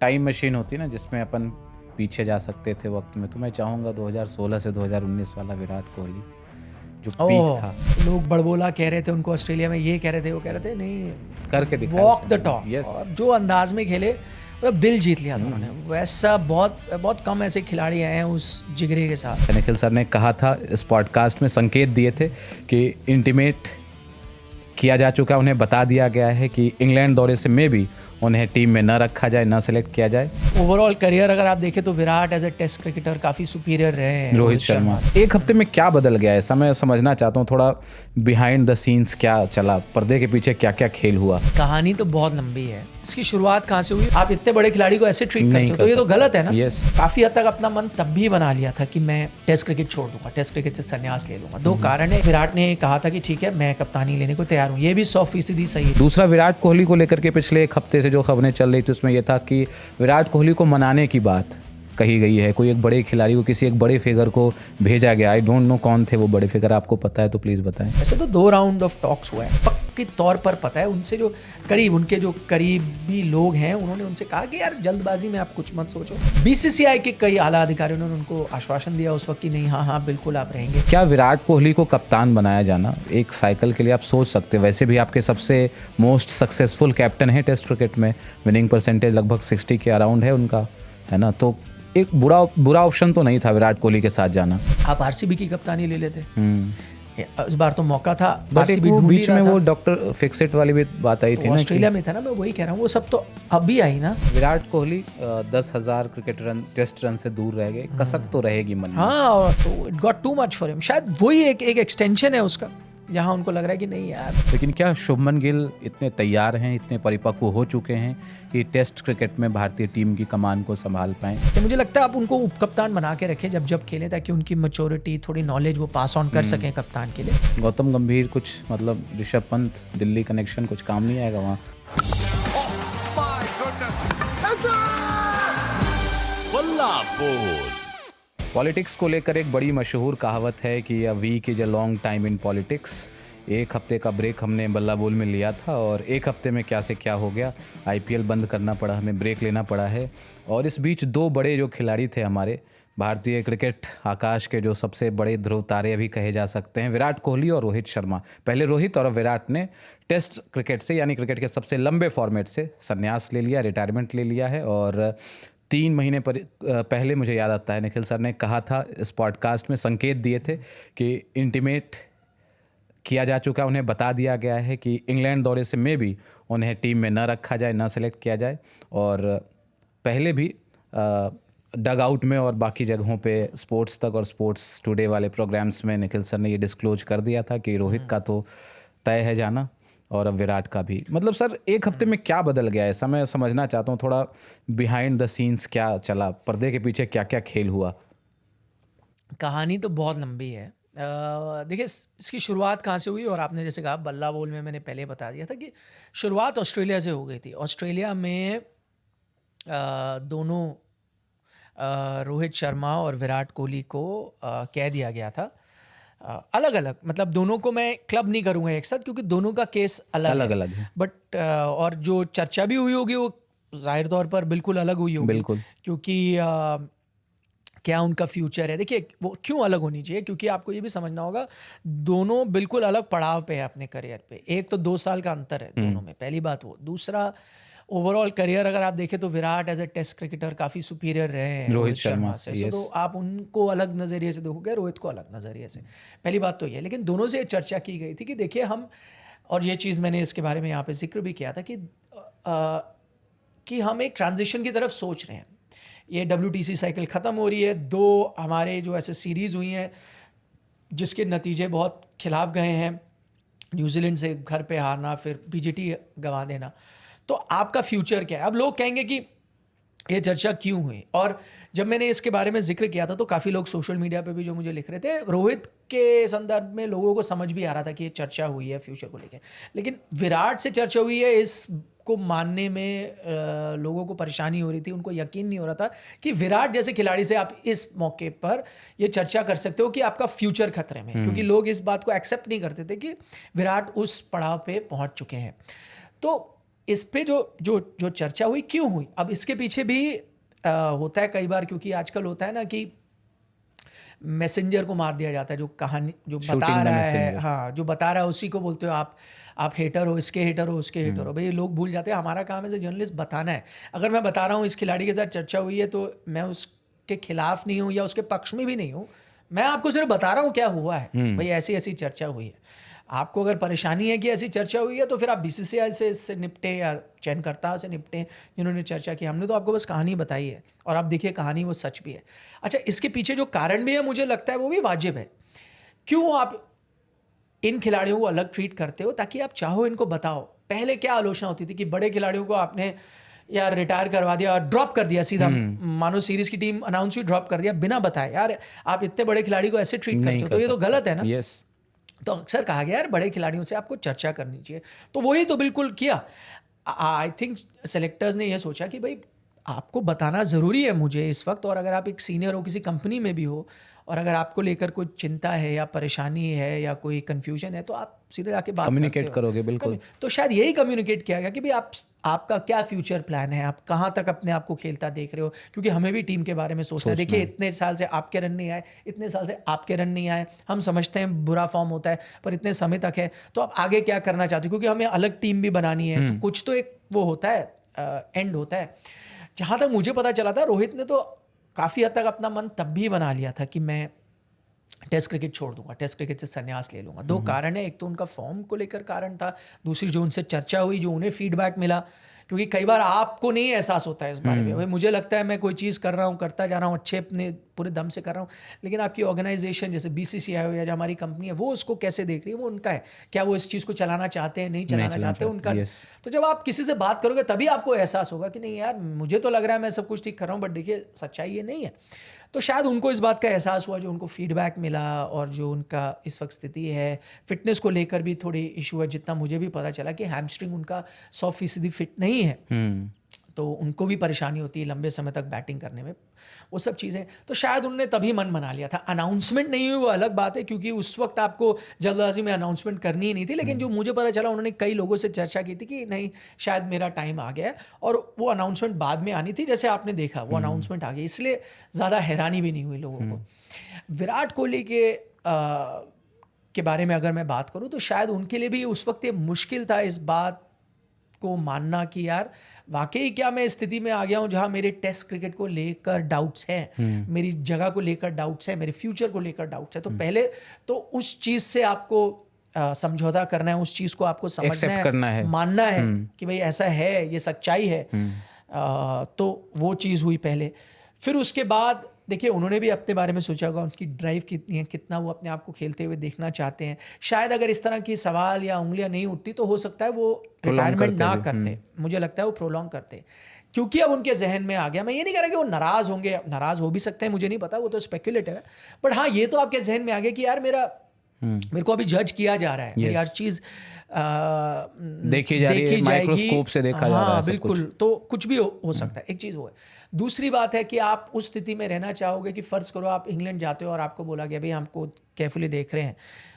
Time machine होती ना जिसमें अपन पीछे जा सकते थे वक्त में, तो मैं चाहूँगा 2016 से 2019 वाला विराट कोहली जो पीक था लोग बड़बोला कह रहे थे उनको, ऑस्ट्रेलिया में ये कह रहे थे, वो कह रहे थे, नहीं करके दिखाया वॉक द उसने। टॉक। Yes. और जो अंदाज में खेले मतलब दिल जीत लिया था उन्होंने। वैसा बहुत बहुत कम ऐसे खिलाड़ी आए हैं उस जिगरे के साथ। निखिल सर ने कहा था इस पॉडकास्ट में, संकेत दिए थे कि इंटीमेट किया जा चुका, उन्हें बता दिया गया है कि इंग्लैंड दौरे से में भी उन्हें टीम में न रखा जाए, न सेलेक्ट किया जाए। ओवरऑल करियर अगर आप देखें तो Virat as a test cricketer काफ़ी सुपीरियर रहे हैं रोहित शर्मा से। एक हफ्ते में क्या बदल गया है, ऐसा मैं समझना चाहता हूँ थोड़ा, बिहाइंड द सीन्स क्या चला, पर्दे के पीछे क्या क्या खेल हुआ। कहानी तो बहुत लंबी है। इसकी शुरुआत कहाँ से हुई? आप इतने बड़े खिलाड़ी को ऐसे ट्रीट करते हो तो ये तो गलत है ना। Yes. काफी हद तक अपना मन तब भी बना लिया था कि मैं टेस्ट क्रिकेट छोड़ दूंगा, टेस्ट क्रिकेट से संन्यास ले लूंगा। दो कारण है। विराट ने कहा था कि ठीक है मैं कप्तानी लेने को तैयार हूँ, ये भी 100% सही है। दूसरा, विराट कोहली को लेकर के पिछले एक हफ्ते से जो खबरें चल रही थी उसमें यह था कि विराट कोहली को मनाने की बात कही गई है। कोई एक बड़े खिलाड़ी को, किसी एक बड़े फिगर को भेजा गया। आई डोंट नो कौन थे वो बड़े फिगर, आपको पता है तो प्लीज़ बताएं। ऐसे तो 2 राउंड ऑफ टॉक्स हुए हैं, पक्के तौर पर पता है। उनसे जो करीब, उनके जो करीबी लोग हैं, उन्होंने उनसे कहा कि यार जल्दबाजी में आप कुछ मत सोचो। बीसीसीआई के कई आला अधिकारियों ने उनको आश्वासन दिया उस वक्त कि नहीं, हाँ बिल्कुल आप रहेंगे। क्या विराट कोहली को कप्तान बनाया जाना एक साइकिल के लिए आप सोच सकते हैं? वैसे भी आपके सबसे मोस्ट सक्सेसफुल कैप्टन है टेस्ट क्रिकेट में, विनिंग परसेंटेज लगभग 60 के अराउंड है उनका, है ना? तो एक बुरा ऑप्शन तो नहीं था विराट कोहली के साथ जाना। आप आरसीबी की कप्तानी ले लेते। इस बार तो मौका था, बट एक वो बीच में वो डॉक्टर फिक्सेट वाली भी बात आई थी ना, ऑस्ट्रेलिया में था ना, मैं वही कह रहा हूँ, वो सब तो अभी आई ना। Virat Kohli 10,000 cricket run, test run से दूर रह गए, कसक तो रहेगी मन में। हाँ, तो it got too much for him. शायद वही एक एक्सटेंशन है उसका, जहाँ उनको लग रहा है कि नहीं यार। लेकिन क्या शुभमन गिल इतने तैयार हैं, इतने परिपक्व हो चुके हैं कि टेस्ट क्रिकेट में भारतीय टीम की कमान को संभाल पाएं? तो मुझे लगता है आप उनको उप कप्तान बना के रखें जब जब खेलें, ताकि उनकी मैच्योरिटी, थोड़ी नॉलेज वो पास ऑन कर सकें कप्तान के लिए। गौतम गंभीर कुछ, मतलब ऋषभ पंत, दिल्ली कनेक्शन कुछ काम नहीं आएगा वहाँ। पॉलिटिक्स को लेकर एक बड़ी मशहूर कहावत है कि a week is a long time in politics. एक हफ्ते का ब्रेक हमने बल्ला बोल में लिया था और एक हफ्ते में क्या से क्या हो गया। आईपीएल बंद करना पड़ा, हमें ब्रेक लेना पड़ा है। और इस बीच 2 बड़े जो खिलाड़ी थे हमारे भारतीय क्रिकेट आकाश के, जो सबसे बड़े ध्रुव तारे अभी कहे जा सकते हैं, विराट कोहली और रोहित शर्मा। पहले रोहित और विराट ने टेस्ट क्रिकेट से, यानी क्रिकेट के सबसे लंबे फॉर्मेट से संन्यास ले लिया, रिटायरमेंट ले लिया है। और 3 महीने पहले मुझे याद आता है निखिल सर ने कहा था इस पॉडकास्ट में, संकेत दिए थे कि इंटीमेट किया जा चुका, उन्हें बता दिया गया है कि इंग्लैंड दौरे से में भी उन्हें टीम में न रखा जाए, न सेलेक्ट किया जाए। और पहले भी डग आउट में और बाकी जगहों पे, स्पोर्ट्स तक और स्पोर्ट्स टुडे वाले प्रोग्राम्स में निखिल सर ने ये डिस्क्लोज कर दिया था कि रोहित का तो तय है जाना और अब विराट का भी। मतलब सर एक हफ्ते में क्या बदल गया, ऐसा मैं समझना चाहता हूँ थोड़ा, बिहाइंड द सीन्स क्या चला, पर्दे के पीछे क्या क्या खेल हुआ। कहानी तो बहुत लंबी है। देखिए इसकी शुरुआत कहाँ से हुई, और आपने जैसे कहा बल्ला बोल में, मैंने पहले बता दिया था कि शुरुआत ऑस्ट्रेलिया से हो गई थी। ऑस्ट्रेलिया में दोनों रोहित शर्मा और विराट कोहली को कह दिया गया था अलग अलग, मतलब दोनों को मैं क्लब नहीं करूँगा एक साथ, क्योंकि दोनों का केस अलग अलग है। बट और जो चर्चा भी हुई होगी वो जाहिर तौर पर बिल्कुल अलग हुई होगी, बिल्कुल, क्योंकि क्या उनका फ्यूचर है। देखिए वो क्यों अलग होनी चाहिए, क्योंकि आपको ये भी समझना होगा दोनों बिल्कुल अलग पड़ाव पे है अपने करियर पे। एक तो 2 साल का अंतर है दोनों में, पहली बात वो। दूसरा, ओवरऑल करियर अगर आप देखें तो Virat as a test cricketer काफ़ी सुपीरियर रहे हैं रोहित शर्मा से। तो आप उनको अलग नज़रिए से देखोगे, रोहित को अलग नज़रिए से, पहली बात तो ये। लेकिन दोनों से चर्चा की गई थी कि देखिए हम, और ये चीज़ मैंने इसके बारे में यहाँ पे जिक्र भी किया था कि हम एक ट्रांजिशन की तरफ सोच रहे हैं। ये WTC साइकिल ख़त्म हो रही है, 2 हमारे जो ऐसे सीरीज़ हुई हैं जिसके नतीजे बहुत खिलाफ गए हैं, न्यूजीलैंड से घर पे हारना, फिर PGT गंवा देना, तो आपका फ्यूचर क्या है। अब लोग कहेंगे कि ये चर्चा क्यों हुई, और जब मैंने इसके बारे में जिक्र किया था तो काफ़ी लोग सोशल मीडिया पे भी जो मुझे लिख रहे थे, रोहित के संदर्भ में लोगों को समझ भी आ रहा था कि ये चर्चा हुई है फ्यूचर को लेकर, लेकिन विराट से चर्चा हुई है इस को मानने में लोगों को परेशानी हो रही थी। उनको यकीन नहीं हो रहा था कि विराट जैसे खिलाड़ी से आप इस मौके पर ये चर्चा कर सकते हो कि आपका फ्यूचर खतरे में, क्योंकि लोग इस बात को एक्सेप्ट नहीं करते थे कि विराट उस पड़ाव पे पहुंच चुके हैं। तो इस पे जो चर्चा हुई क्यों हुई, अब इसके पीछे भी होता है कई बार, क्योंकि आजकल होता है ना कि मैसेंजर को मार दिया जाता है, जो कहानी जो बता रहा है, हाँ जो बता रहा है उसी को बोलते हो आप हेटर हो, इसके हेटर हो, उसके हेटर हो। भाई लोग भूल जाते हैं हमारा काम है जर्नलिस्ट बताना है। अगर मैं बता रहा हूँ इस खिलाड़ी के साथ चर्चा हुई है तो मैं उसके खिलाफ नहीं हूँ या उसके पक्ष में भी नहीं हूँ, मैं आपको सिर्फ बता रहा हूँ क्या हुआ है। भाई ऐसी ऐसी चर्चा हुई है, आपको अगर परेशानी है कि ऐसी चर्चा हुई है तो फिर आप बीसीसीआई से इससे निपटे या चयनकर्ता से निपटे जिन्होंने चर्चा की। हमने तो आपको बस कहानी बताई है और आप देखिए कहानी वो सच भी है। अच्छा, इसके पीछे जो कारण भी है मुझे लगता है वो भी वाजिब है। क्यों आप इन खिलाड़ियों को अलग ट्रीट करते हो? ताकि आप चाहो इनको बताओ। पहले क्या आलोचना होती थी कि बड़े खिलाड़ियों को आपने यार रिटायर करवा दिया, ड्रॉप कर दिया सीधा, मानो सीरीज की टीम अनाउंस हुई ड्रॉप कर दिया बिना बताए। यार आप इतने बड़े खिलाड़ी को ऐसे ट्रीट करते हो तो ये तो गलत है ना। यस। तो अक्सर कहा गया यार बड़े खिलाड़ियों से आपको चर्चा करनी चाहिए, तो वही तो बिल्कुल किया। आई थिंक सेलेक्टर्स ने यह सोचा कि भाई आपको बताना ज़रूरी है मुझे इस वक्त, और अगर आप एक सीनियर हो किसी कंपनी में भी हो और अगर आपको लेकर कोई चिंता है या परेशानी है या कोई कन्फ्यूजन है तो आप सीधे जाके बात कम्युनिकेट करोगे। बिल्कुल। तो शायद यही कम्युनिकेट किया गया कि भाई आपका क्या फ्यूचर प्लान है, आप कहाँ तक अपने आप को खेलता देख रहे हो, क्योंकि हमें भी टीम के बारे में सोचना है। देखिए इतने साल से आपके रन नहीं आए, इतने साल से आपके रन नहीं आए, हम समझते हैं बुरा फॉर्म होता है पर इतने समय तक है, तो आप आगे क्या करना चाहते हो, क्योंकि हमें अलग टीम भी बनानी है। तो कुछ तो एक वो होता है, एंड होता है। जहाँ तक मुझे पता चला था रोहित ने तो काफ़ी हद तक अपना मन तब भी बना लिया था कि मैं टेस्ट क्रिकेट छोड़ दूंगा, टेस्ट क्रिकेट से संन्यास ले लूंगा। दो कारण है, एक तो उनका फॉर्म को लेकर कारण था, दूसरी जो उनसे चर्चा हुई, जो उन्हें फीडबैक मिला, क्योंकि कई बार आपको नहीं एहसास होता है इस बारे में। भाई मुझे लगता है मैं कोई चीज़ कर रहा हूँ, करता जा रहा हूँ, अच्छे अपने पूरे दम से कर रहा हूँ, लेकिन आपकी ऑर्गेनाइजेशन जैसे बीसीसीआई हो या जो हमारी कंपनी है वो उसको कैसे देख रही है वो उनका है। क्या वो इस चीज़ को चलाना चाहते हैं, नहीं चलाना चाहते उनका। तो जब आप किसी से बात करोगे तभी आपको एहसास होगा कि नहीं यार मुझे तो लग रहा है मैं सब कुछ ठीक कर रहा हूँ, बट देखिए सच्चाई ये नहीं है। तो शायद उनको इस बात का एहसास हुआ, जो उनको फीडबैक मिला और जो उनका इस वक्त स्थिति है, फिटनेस को लेकर भी थोड़ी इशू है। जितना मुझे भी पता चला कि हैमस्ट्रिंग उनका 100% फिट नहीं है, तो उनको भी परेशानी होती है लंबे समय तक बैटिंग करने में, वो सब चीज़ें। तो शायद उन्होंने तभी मन बना लिया था। अनाउंसमेंट नहीं हुई वो अलग बात है, क्योंकि उस वक्त आपको जल्दबाजी में अनाउंसमेंट करनी ही नहीं थी, लेकिन जो मुझे पता चला उन्होंने कई लोगों से चर्चा की थी कि नहीं शायद मेरा टाइम आ गया है, और वो अनाउंसमेंट बाद में आनी थी, जैसे आपने देखा वो अनाउंसमेंट आ गई, इसलिए ज़्यादा हैरानी भी नहीं हुई लोगों को। विराट कोहली के बारे में अगर मैं बात करूँ तो शायद उनके लिए भी उस वक्त ये मुश्किल था इस बात को मानना कि यार वाकई क्या मैं स्थिति में आ गया हूं जहां मेरे टेस्ट क्रिकेट को लेकर डाउट्स हैं, मेरी जगह को लेकर डाउट्स हैं, मेरे फ्यूचर को लेकर डाउट्स हैं। तो पहले तो उस चीज़ से आपको समझौता करना है, उस चीज़ को आपको समझना है, मानना है कि भाई ऐसा है, ये सच्चाई है। तो वो चीज़ हुई पहले। फिर उसके बाद देखिए उन्होंने भी अपने बारे में सोचा होगा, उनकी ड्राइव कितनी है, कितना वो अपने आप को खेलते हुए देखना चाहते हैं। शायद अगर इस तरह की सवाल या उंगलियां नहीं उठती तो हो सकता है वो रिटायरमेंट ना करते। मुझे लगता है वो प्रोलॉन्ग करते, क्योंकि अब उनके जहन में आ गया। मैं ये नहीं कह रहा कि वो नाराज़ होंगे, नाराज़ हो भी सकते हैं, मुझे नहीं पता, वो तो स्पेक्युलेटिव है। बट हाँ ये तो आपके जहन में आ गया कि यार मेरे को अभी जज किया जा रहा है, मेरी हर चीज़ देखी जाएगी, माइक्रोस्कोप से देखा जा रहा है। बिल्कुल, तो कुछ भी हो सकता है। एक चीज़ वो है। दूसरी बात है कि आप उस स्थिति में रहना चाहोगे कि फ़र्ज़ करो आप इंग्लैंड जाते हो और आपको बोला गया भाई हमको केयरफुली देख रहे हैं,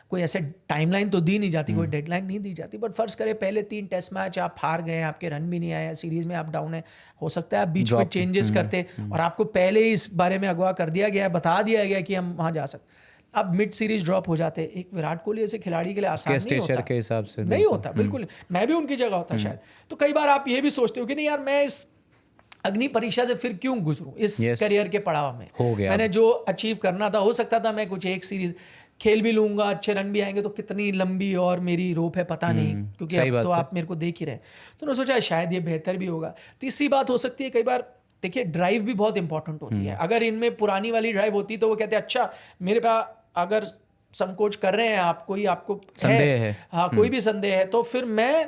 कोई ऐसे टाइमलाइन तो दी नहीं जाती, कोई डेडलाइन नहीं दी जाती, बट फ़र्ज़ करें पहले 3 टेस्ट मैच आप हार गए, आपके रन भी नहीं आए, सीरीज़ में आप डाउन है, हो सकता है आप बीच में चेंजेस करते और आपको पहले ही इस बारे में अगवा कर दिया गया है, बता दिया गया कि हम वहाँ जा सकते, अब मिड सीरीज ड्रॉप हो जाते। एक विराट कोहली ऐसे खिलाड़ी के लिए आसान नहीं होता, के हिसाब से नहीं होता बिल्कुल। मैं भी उनकी जगह होता शायद। तो कई बार आप ये भी सोचते हो कि नहीं यार मैं इस अग्नि परीक्षा से फिर क्यों गुजरूं, इस करियर के पड़ाव में हो गया। मैंने जो अचीव करना था, हो सकता था मैं कुछ एक सीरीज खेल भी लूंगा, अच्छे रन भी आएंगे, तो कितनी लंबी और मेरी रोप है पता नहीं, क्योंकि अब तो आप मेरे को देख ही रहे। तो मैं सोचा शायद ये बेहतर भी होगा। तीसरी बात हो सकती है, कई बार देखिए ड्राइव भी बहुत इंपॉर्टेंट होती है। अगर इनमें पुरानी वाली ड्राइव होती तो वो कहते हैं अच्छा मेरे पास अगर संकोच कर रहे हैं आप, कोई आपको संदेह है, हाँ कोई भी संदेह है, तो फिर मैं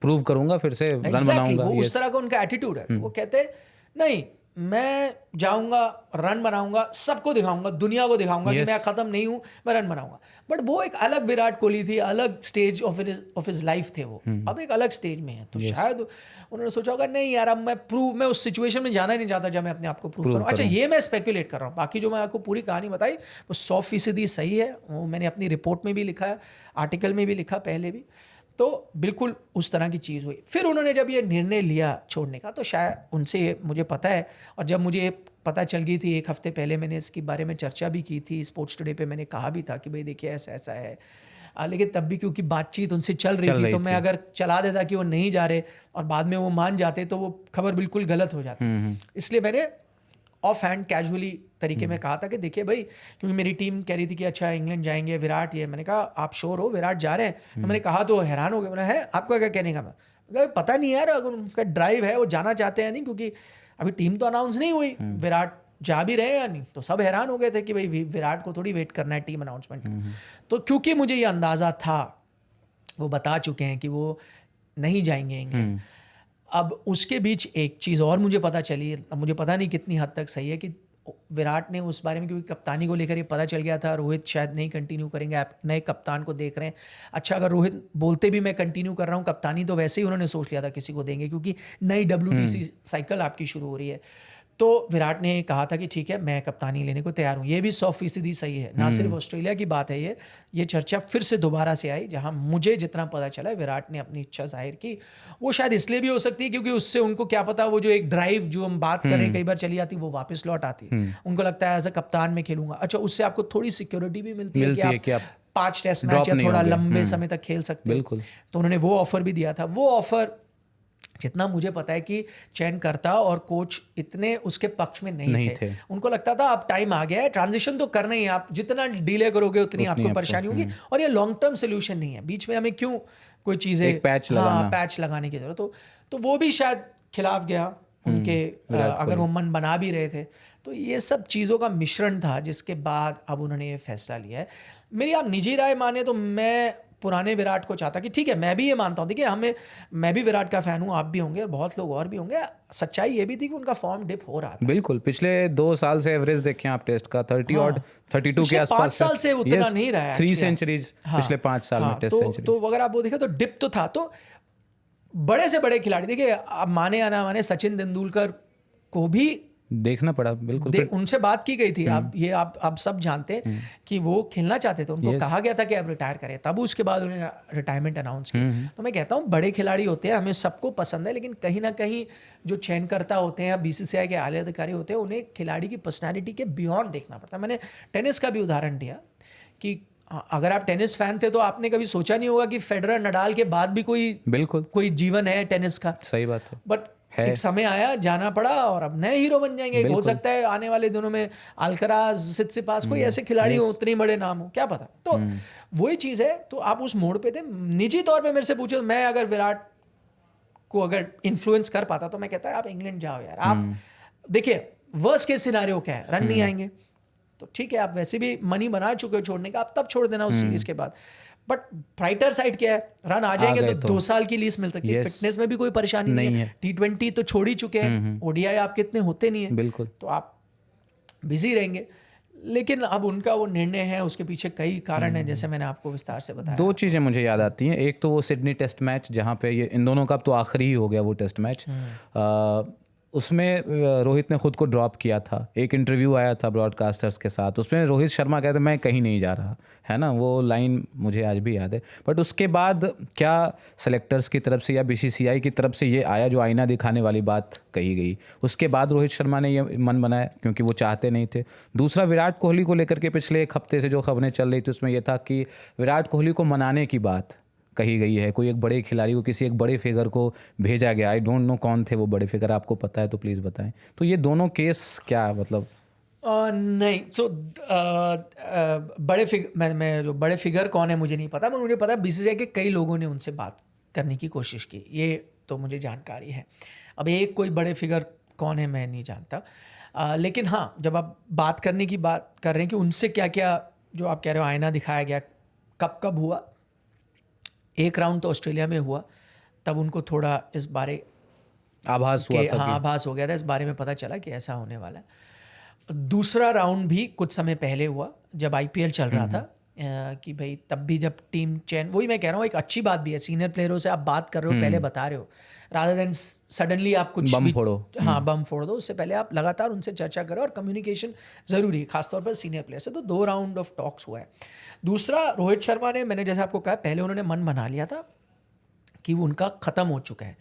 प्रूव करूंगा, फिर से रन बनाऊंगा। वो उस तरह का उनका एटीट्यूड है। वो कहते नहीं मैं जाऊंगा, रन बनाऊंगा, सबको दिखाऊंगा, दुनिया को दिखाऊंगा कि मैं खत्म नहीं हूं, मैं रन बनाऊंगा। बट वो एक अलग विराट कोहली थी, अलग स्टेज ऑफ हिज लाइफ थे वो, अब एक अलग स्टेज में है। तो शायद उन्होंने सोचा होगा नहीं यार अब मैं उस सिचुएशन में जाना नहीं चाहता जब मैं अपने आप को प्रूव करूं। अच्छा ये मैं स्पेकुलेट कर रहा हूँ, बाकी जो मैं आपको पूरी कहानी बताई वो 100% सही है। वो मैंने अपनी रिपोर्ट में भी लिखा है, आर्टिकल में भी लिखा पहले भी। तो बिल्कुल उस तरह की चीज़ हुई। फिर उन्होंने जब ये निर्णय लिया छोड़ने का, तो शायद उनसे मुझे पता है, और जब मुझे पता चल गई थी 1 हफ्ते पहले, मैंने इसके बारे में चर्चा भी की थी स्पोर्ट्स टुडे पे, मैंने कहा भी था कि भाई देखिए ऐसा ऐसा है। लेकिन तब भी क्योंकि बातचीत उनसे चल रही थी, तो मैं अगर चला देता कि वो नहीं जा रहे और बाद में वो मान जाते, तो वो खबर बिल्कुल गलत हो जाती। इसलिए मैंने ऑफ हैंड कैजुअली तरीके में कहा था कि देखिए भाई, क्योंकि मेरी टीम कह रही थी कि अच्छा इंग्लैंड जाएंगे, विराट ये, मैंने कहा आप श्योर हो विराट जा रहे हैं? तो मैंने कहा तो हैरान हो गया, मैंने है आपका क्या कहने का? मैं पता नहीं यार, अगर उनका ड्राइव है वो जाना चाहते हैं नहीं, क्योंकि अभी टीम तो अनाउंस नहीं हुई, विराट जा भी रहे हैं या नहीं। तो सब हैरान हो गए थे कि भाई विराट को थोड़ी वेट करना है टीम अनाउंसमेंट का। तो क्योंकि मुझे ये अंदाज़ा था, वो बता चुके हैं कि वो नहीं जाएंगे इंग्लैंड। अब उसके बीच एक चीज़ और मुझे पता चली, अब मुझे पता नहीं कितनी हद तक सही है, कि विराट ने उस बारे में, क्योंकि कप्तानी को लेकर ये पता चल गया था, रोहित शायद नहीं कंटिन्यू करेंगे, आप नए कप्तान को देख रहे हैं। अच्छा, अगर रोहित बोलते भी मैं कंटिन्यू कर रहा हूँ, कप्तानी तो वैसे ही उन्होंने सोच लिया था किसी को देंगे, क्योंकि नई WTC साइकिल आपकी शुरू हो रही है। तो विराट ने कहा था कि ठीक है मैं कप्तानी लेने को तैयार हूँ। ये भी 100% सही है, ना सिर्फ ऑस्ट्रेलिया की बात है ये चर्चा फिर से दोबारा से आई, जहाँ मुझे जितना पता चला विराट ने अपनी इच्छा जाहिर की। वो शायद इसलिए भी हो सकती है क्योंकि उससे उनको क्या पता, वो जो एक ड्राइव जो हम बात करें कई बार चली जाती, वो वापस लौट आती। उनको लगता है एज अ कप्तान में खेलूंगा। अच्छा, उससे आपको थोड़ी सिक्योरिटी भी मिलती है कि आप 5 टेस्ट मैच या थोड़ा लंबे समय तक खेल सकते हो। तो उन्होंने वो ऑफर भी दिया था। वो ऑफर जितना मुझे पता है कि चयनकर्ता और कोच इतने उसके पक्ष में नहीं थे। उनको लगता था अब टाइम आ गया है, ट्रांजिशन तो करना ही है, आप जितना डिले करोगे उतनी आपको परेशानी होगी, और ये लॉन्ग टर्म सोल्यूशन नहीं है, बीच में हमें क्यों कोई चीज़ें पैच लगाने की जरूरत। तो वो भी शायद खिलाफ गया उनके, अगर वो मन बना भी रहे थे। तो ये सब चीज़ों का मिश्रण था, जिसके बाद अब उन्होंने ये फैसला लिया है। मेरी आप निजी राय माने तो मैं पुराने विराट को चाहता कि ठीक है, मैं भी ये मानता हूँ, देखिए मैं भी विराट का फ़ैन हूँ, आप भी होंगे और बहुत लोग और भी होंगे। सच्चाई ये भी थी कि उनका फॉर्म डिप हो रहा था। बिल्कुल, पिछले 2 साल से एवरेज देखें आप टेस्ट का 30 और 32 के आसपास, 5 साल से उतना नहीं रहा है, 3 सेंचुरीज पिछले 5 साल में टेस्ट सेंचुरी। तो अगर आप वो देखें तो डिप तो था। तो बड़े से बड़े खिलाड़ी, देखिए आप माने या ना माने, सचिन तेंदुलकर को भी देखना पड़ा। बिल्कुल, उनसे बात की गई थी। आप सब जानते हैं कि वो खेलना चाहते थे, उनको कहा गया था कि आप रिटायर करें, तब उसके बाद उन्होंने रिटायरमेंट अनाउंस की। तो मैं कहता हूँ बड़े खिलाड़ी होते हैं, हमें सबको पसंद है, लेकिन कहीं ना कहीं जो चयनकर्ता होते हैं, BCCI के आला अधिकारी होते हैं, उन्हें खिलाड़ी की पर्सनैलिटी के बियॉन्ड देखना पड़ता है। मैंने टेनिस का भी उदाहरण दिया कि अगर आप टेनिस फैन थे तो आपने कभी सोचा नहीं होगा कि फेडरर, नडाल के बाद भी कोई जीवन है टेनिस का। सही बात है, बट एक समय आया, जाना पड़ा, और अब नए हीरो बन जाएंगे। हो सकता है आने वाले दिनों में अल्कराज, सित्सिपास, कोई ऐसे खिलाड़ी हो, उतने बड़े नाम हो, क्या पता। तो वही चीज़ है। तो आप उस मोड़ पे थे। निजी तौर पे मेरे से पूछो, मैं अगर विराट को अगर इन्फ्लुएंस कर पाता तो मैं कहता है आप इंग्लैंड जाओ यार। आप देखिए वर्स्ट केस सिनारियो क्या है, रन नहीं आएंगे तो ठीक है, आप वैसे भी मनी बना चुके हो छोड़ने का, आप तब छोड़ देना उस सीरीज के बाद। बट ब्राइटर साइड क्या है, रन आ जाएंगे तो 2 साल की लीज मिल सकती है। फिटनेस में भी कोई परेशानी नहीं है। T20 तो छोड़ ही चुके हैं, ODI आपके इतने होते नहीं है, बिल्कुल, तो आप बिजी रहेंगे। लेकिन अब उनका वो निर्णय है, उसके पीछे कई कारण हैं, जैसे मैंने आपको विस्तार से बताया। 2 चीज़ें मुझे याद आती हैं। एक तो वो सिडनी टेस्ट मैच, जहाँ पे ये इन दोनों का अब तो आखिरी ही हो गया वो टेस्ट मैच, उसमें रोहित ने खुद को ड्रॉप किया था। एक इंटरव्यू आया था ब्रॉडकास्टर्स के साथ, उसमें रोहित शर्मा कहते मैं कहीं नहीं जा रहा, है ना, वो लाइन मुझे आज भी याद है। बट उसके बाद क्या सेलेक्टर्स की तरफ से या BCCI की तरफ से ये आया जो आईना दिखाने वाली बात कही गई, उसके बाद रोहित शर्मा ने ये मन बनाया क्योंकि वो चाहते नहीं थे। दूसरा, विराट कोहली को लेकर के पिछले 1 हफ्ते से जो खबरें चल रही थी उसमें यह था कि विराट कोहली को मनाने की बात कही गई है। कोई एक बड़े खिलाड़ी को, किसी एक बड़े फिगर को भेजा गया। आई डोंट नो कौन थे वो बड़े फिगर, आपको पता है तो प्लीज़ बताएं। तो ये दोनों केस क्या मतलब? नहीं तो बड़े फिगर, मैं जो बड़े फिगर कौन है मुझे नहीं पता, मगर मुझे पता है BCCI के कई लोगों ने उनसे बात करने की कोशिश की, ये तो मुझे जानकारी है। अब एक कोई बड़े फिगर कौन है मैं नहीं जानता, लेकिन हाँ, जब आप बात करने की बात कर रहे हैं कि उनसे क्या क्या, जो आप कह रहे हो आईना दिखाया गया, कब कब हुआ। एक राउंड तो ऑस्ट्रेलिया में हुआ, तब उनको थोड़ा इस बारे आभास हुआ था। हाँ, आभास हो गया था, इस बारे में पता चला कि ऐसा होने वाला है। दूसरा राउंड भी कुछ समय पहले हुआ जब IPL चल रहा था, कि भाई तब भी जब टीम चयन, वही मैं कह रहा हूँ, एक अच्छी बात भी है, सीनियर प्लेयरों से आप बात कर रहे हो, पहले बता रहे हो, रादर देन सडनली आप कुछ बम फोड़ो। हाँ, बम फोड़ दो। उससे पहले आप लगातार उनसे चर्चा करो, और कम्युनिकेशन ज़रूरी है, खासतौर पर सीनियर प्लेयर से। तो 2 राउंड ऑफ टॉक्स हुआ है। दूसरा, रोहित शर्मा ने, मैंने जैसे आपको कहा, पहले उन्होंने मन बना लिया था कि वो उनका ख़त्म हो चुका है।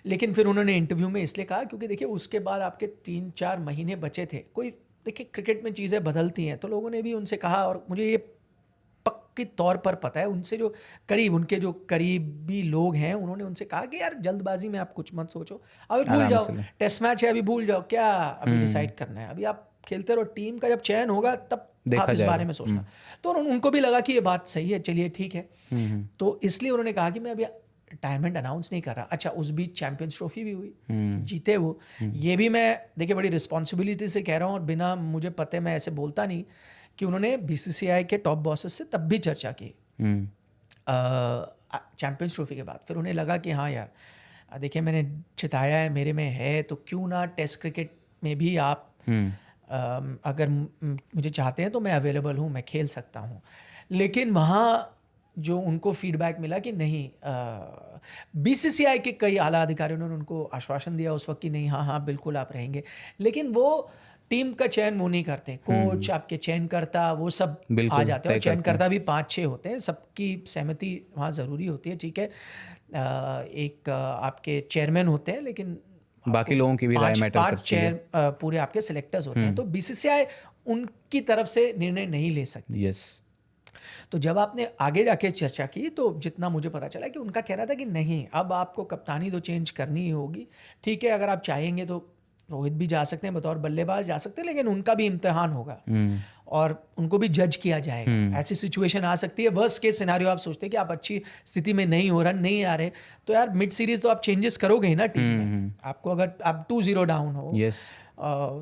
लेकिन फिर उन्होंने इंटरव्यू में इसलिए कहा क्योंकि देखिए उसके बाद आपके 3-4 महीने बचे थे। कोई देखिए क्रिकेट में चीज़ें बदलती हैं, तो लोगों ने भी उनसे कहा, और मुझे ये पक्के तौर पर पता है, उनसे जो उनके जो करीबी लोग हैं, उन्होंने उनसे कहा कि यार जल्दबाजी में आप कुछ मत सोचो, अभी भूल आराम जाओ, से लो। टेस्ट मैच है, अभी भूल जाओ, क्या अभी डिसाइड करना है, अभी आप खेलते रहो, टीम का जब चयन होगा तब देखा आप इस जाएगा। बारे में सोचना। तो उनको भी लगा कि ये बात सही है, चलिए ठीक है। तो इसलिए उन्होंने कहा कि मैं अभी रिटायरमेंट अनाउंस नहीं कर रहा। अच्छा, उस बीच चैंपियंस ट्रॉफी भी हुई, जीते वो। ये भी मैं देखिए बड़ी रिस्पॉन्सिबिलिटी से कह रहा हूँ, और बिना मुझे पते मैं ऐसे बोलता नहीं, कि उन्होंने बीसीसीआई के टॉप बॉसेस से तब भी चर्चा की चैंपियंस ट्रॉफी के बाद। फिर उन्हें लगा कि हाँ यार देखिए मैंने जिताया है, मेरे में है, तो क्यों ना टेस्ट क्रिकेट में भी आप अगर मुझे चाहते हैं तो मैं अवेलेबल हूँ, मैं खेल सकता हूँ। लेकिन वहाँ जो उनको फीडबैक मिला कि नहीं, बीसीसीआई के कई आला अधिकारियों ने उनको आश्वासन दिया उस वक्त कि नहीं, हाँ हाँ बिल्कुल आप रहेंगे, लेकिन वो टीम का चयन वो नहीं करते, कोच आपके चयनकर्ता वो सब आ जाते हैं, और चयनकर्ता भी 5-6 होते हैं, सबकी सहमति वहाँ ज़रूरी होती है, ठीक है। एक आपके चेयरमैन होते हैं, लेकिन बाकी लोगों की भी राय मैटर करती है। पूरे आपके सिलेक्टर्स होते हैं, तो बीसीसीआई उनकी तरफ से निर्णय नहीं ले सकती। यस। तो जब आपने आगे जाके चर्चा की, तो जितना मुझे पता चला कि उनका कहना था कि नहीं, अब आपको कप्तानी तो चेंज करनी ही होगी, ठीक है, अगर आप चाहेंगे तो रोहित भी जा सकते हैं, बतौर बल्लेबाज जा सकते हैं, लेकिन उनका भी इम्तिहान होगा और उनको भी जज किया जाएगा। ऐसी सिचुएशन आ सकती है, वर्स्ट केस सिनेरियो आप सोचते हैं कि आप अच्छी स्थिति में नहीं हो, रन नहीं आ रहे, तो यार मिड सीरीज तो आप चेंजेस करोगे ही ना टीम में। आपको अगर आप 2-0 डाउन हो,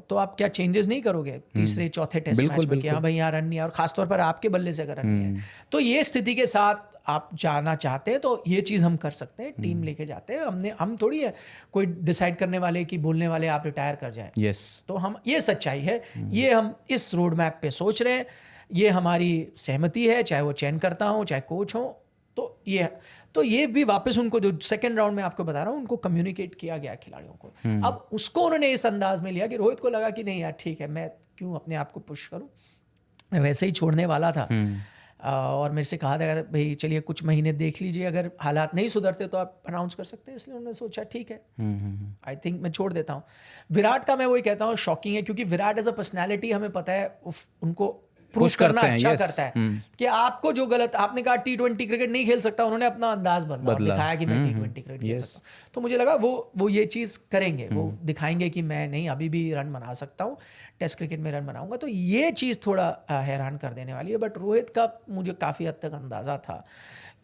तो आप क्या चेंजेस नहीं करोगे तीसरे चौथे टेस्ट मैच में कि हाँ भाई यहाँ रन नहीं है, और खासतौर पर आपके बल्ले से अगर रन नहीं है, तो ये स्थिति के साथ आप जाना चाहते हैं तो ये चीज़ हम कर सकते हैं, टीम लेके जाते हैं। हम थोड़ी है कोई डिसाइड करने वाले कि बोलने वाले आप रिटायर कर जाएं। यस। तो हम, ये सच्चाई है, ये हम इस रोड मैप पे सोच रहे हैं, ये हमारी सहमति है, चाहे वो चयन करता हो चाहे कोच हो। तो ये भी वापस उनको, जो सेकंड राउंड में आपको बता रहा हूँ, उनको कम्युनिकेट किया गया खिलाड़ियों को। अब उसको उन्होंने इस अंदाज में लिया कि रोहित को लगा कि नहीं यार ठीक है, मैं क्यों अपने आप को पुश करूँ, मैं वैसे ही छोड़ने वाला था। और मेरे से कहा था भाई चलिए कुछ महीने देख लीजिए, अगर हालात नहीं सुधरते तो आप अनाउंस कर सकते हैं। इसलिए उन्होंने सोचा ठीक है, आई थिंक मैं छोड़ देता हूँ। विराट का मैं वही कहता हूँ शॉकिंग है, क्योंकि विराट एज अ पर्सनैलिटी हमें पता है उनको प्रूव करना अच्छा करता है कि आपको जो गलत, आपने कहा T20 क्रिकेट नहीं खेल सकता, उन्होंने अपना अंदाज बदला, दिखाया कि मैं T20 क्रिकेट खेल सकता हूँ। तो मुझे लगा वो ये चीज़ करेंगे, वो दिखाएंगे कि मैं नहीं, अभी भी रन बना सकता हूँ, टेस्ट क्रिकेट में रन बनाऊंगा। तो ये चीज़ थोड़ा हैरान कर देने वाली है। बट रोहित का मुझे काफ़ी हद तक अंदाज़ा था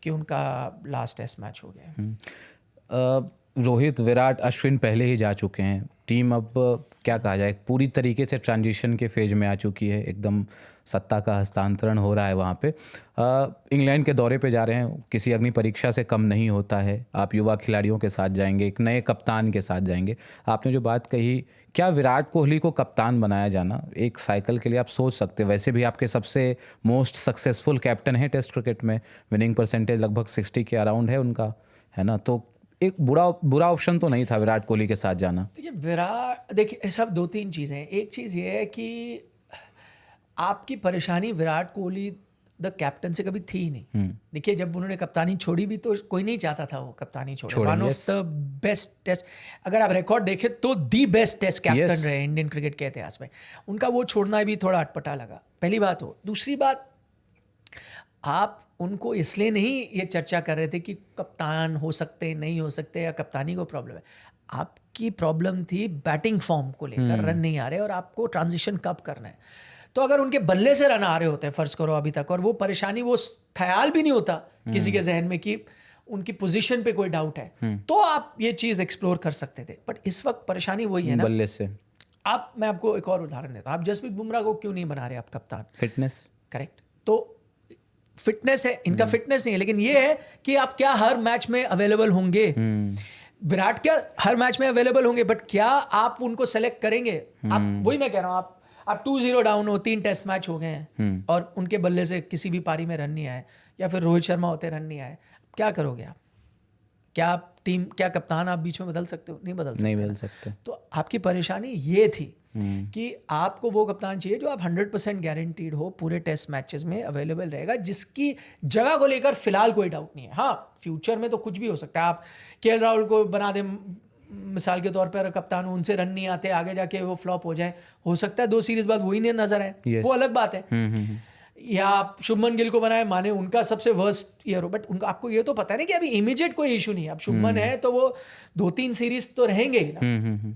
कि उनका लास्ट टेस्ट मैच हो गया। रोहित, विराट, अश्विन पहले ही जा चुके हैं। टीम अब क्या कहा जाए, पूरी तरीके से ट्रांजिशन के फेज में आ चुकी है, एकदम सत्ता का हस्तांतरण हो रहा है वहाँ पे। इंग्लैंड के दौरे पे जा रहे हैं, किसी अग्नि परीक्षा से कम नहीं होता है। आप युवा खिलाड़ियों के साथ जाएंगे, एक नए कप्तान के साथ जाएंगे। आपने जो बात कही, क्या विराट कोहली को कप्तान बनाया जाना एक साइकिल के लिए आप सोच सकते, वैसे भी आपके सबसे मोस्ट सक्सेसफुल कैप्टन है टेस्ट क्रिकेट में, विनिंग परसेंटेज लगभग 60 के अराउंड है उनका, है ना, तो एक बुरा ऑप्शन तो नहीं था विराट कोहली के साथ जाना। देखिए सब 2-3 चीज़ें हैं। एक चीज़ ये है कि आपकी परेशानी विराट कोहली द कैप्टन से कभी थी ही नहीं। देखिए जब उन्होंने कप्तानी छोड़ी भी तो कोई नहीं चाहता था वो कप्तानी छोड़े। One of the best test, अगर आप रिकॉर्ड देखें तो दी बेस्ट टेस्ट कैप्टन रहे इंडियन क्रिकेट के इतिहास में। उनका वो छोड़ना भी थोड़ा अटपटा लगा, पहली बात हो। दूसरी बात, आप उनको इसलिए नहीं ये चर्चा कर रहे थे कि कप्तान हो सकते नहीं हो सकते, या कप्तानी को प्रॉब्लम है। आपकी प्रॉब्लम थी बैटिंग फॉर्म को लेकर, रन नहीं आ रहे और आपको ट्रांजिशन कब करना है। तो अगर उनके बल्ले से रन आ रहे होते हैं फर्ज करो अभी तक, और वो परेशानी, वो ख्याल भी नहीं होता किसी के जहन में कि उनकी पोजीशन पे कोई डाउट है, तो आप ये चीज़ एक्सप्लोर कर सकते थे। बट इस वक्त परेशानी वही है ना, बल्ले से। मैं आपको एक और उदाहरण देता हूँ। आप जसप्रीत बुमराह को क्यों नहीं बना रहे आप कप्तान? फिटनेस। करेक्ट, तो फिटनेस है, इनका फिटनेस नहीं है, लेकिन ये है कि आप क्या हर मैच में अवेलेबल होंगे। विराट क्या हर मैच में अवेलेबल होंगे, बट क्या आप उनको सेलेक्ट करेंगे? आप, वही मैं कह रहा हूँ, आप 2-0 डाउन हो, 3 टेस्ट मैच हो गए हैं और उनके बल्ले से किसी भी पारी में रन नहीं आए, या फिर रोहित शर्मा होते रन नहीं आए, क्या करोगे आप? क्या आप टीम, क्या कप्तान आप बीच में बदल सकते हो? नहीं बदल सकते। सकते। तो आपकी परेशानी ये थी कि आपको वो कप्तान चाहिए जो आप 100% गारंटीड हो पूरे टेस्ट मैचेस में अवेलेबल रहेगा, जिसकी जगह को लेकर फिलहाल कोई डाउट नहीं है। हाँ, फ्यूचर में तो कुछ भी हो सकता है, आप केएल राहुल को बना दें मिसाल के तौर पर कप्तान, उनसे रन नहीं आते, आगे जाके वो फ्लॉप हो जाए, हो सकता है 2 सीरीज बाद वही नहीं नजर आए, वो अलग बात है। या आप शुभमन गिल को बनाए, माने उनका सबसे वर्स्ट ईयर हो, बट उनका आपको ये तो पता है ना कि अभी इमीडिएट कोई इशू नहीं है। अब शुभमन है तो वो 2-3 सीरीज तो रहेंगे ही ना।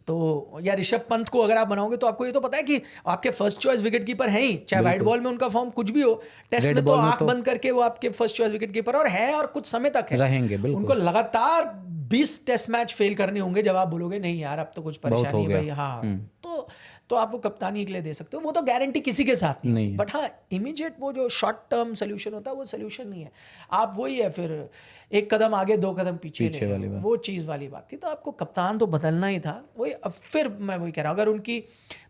तो या ऋषभ पंत को अगर आप बनाओगे तो आपको ये तो पता है कि आपके फर्स्ट चॉइस विकेट कीपर हैं ही, चाहे वाइट बॉल में उनका फॉर्म कुछ भी हो, टेस्ट में तो आंख बंद करके वो आपके फर्स्ट चॉइस विकेट कीपर और है, और कुछ समय तक है रहेंगे। उनको लगातार 20 टेस्ट मैच फेल करने होंगे जब आप बोलोगे नहीं यार अब तो कुछ परेशानी है भाई। हाँ, तो आप वो कप्तानी के लिए दे सकते हो, वो तो गारंटी किसी के साथ नहीं है। बट हाँ, इमीडिएट वो जो शॉर्ट टर्म सोल्यूशन होता है वो सोल्यूशन नहीं है। आप वही है फिर एक कदम आगे 2 कदम पीछे वाली वो चीज़ वाली बात थी। तो आपको कप्तान तो बदलना ही था। वही अब फिर मैं वही कह रहा हूँ, अगर उनकी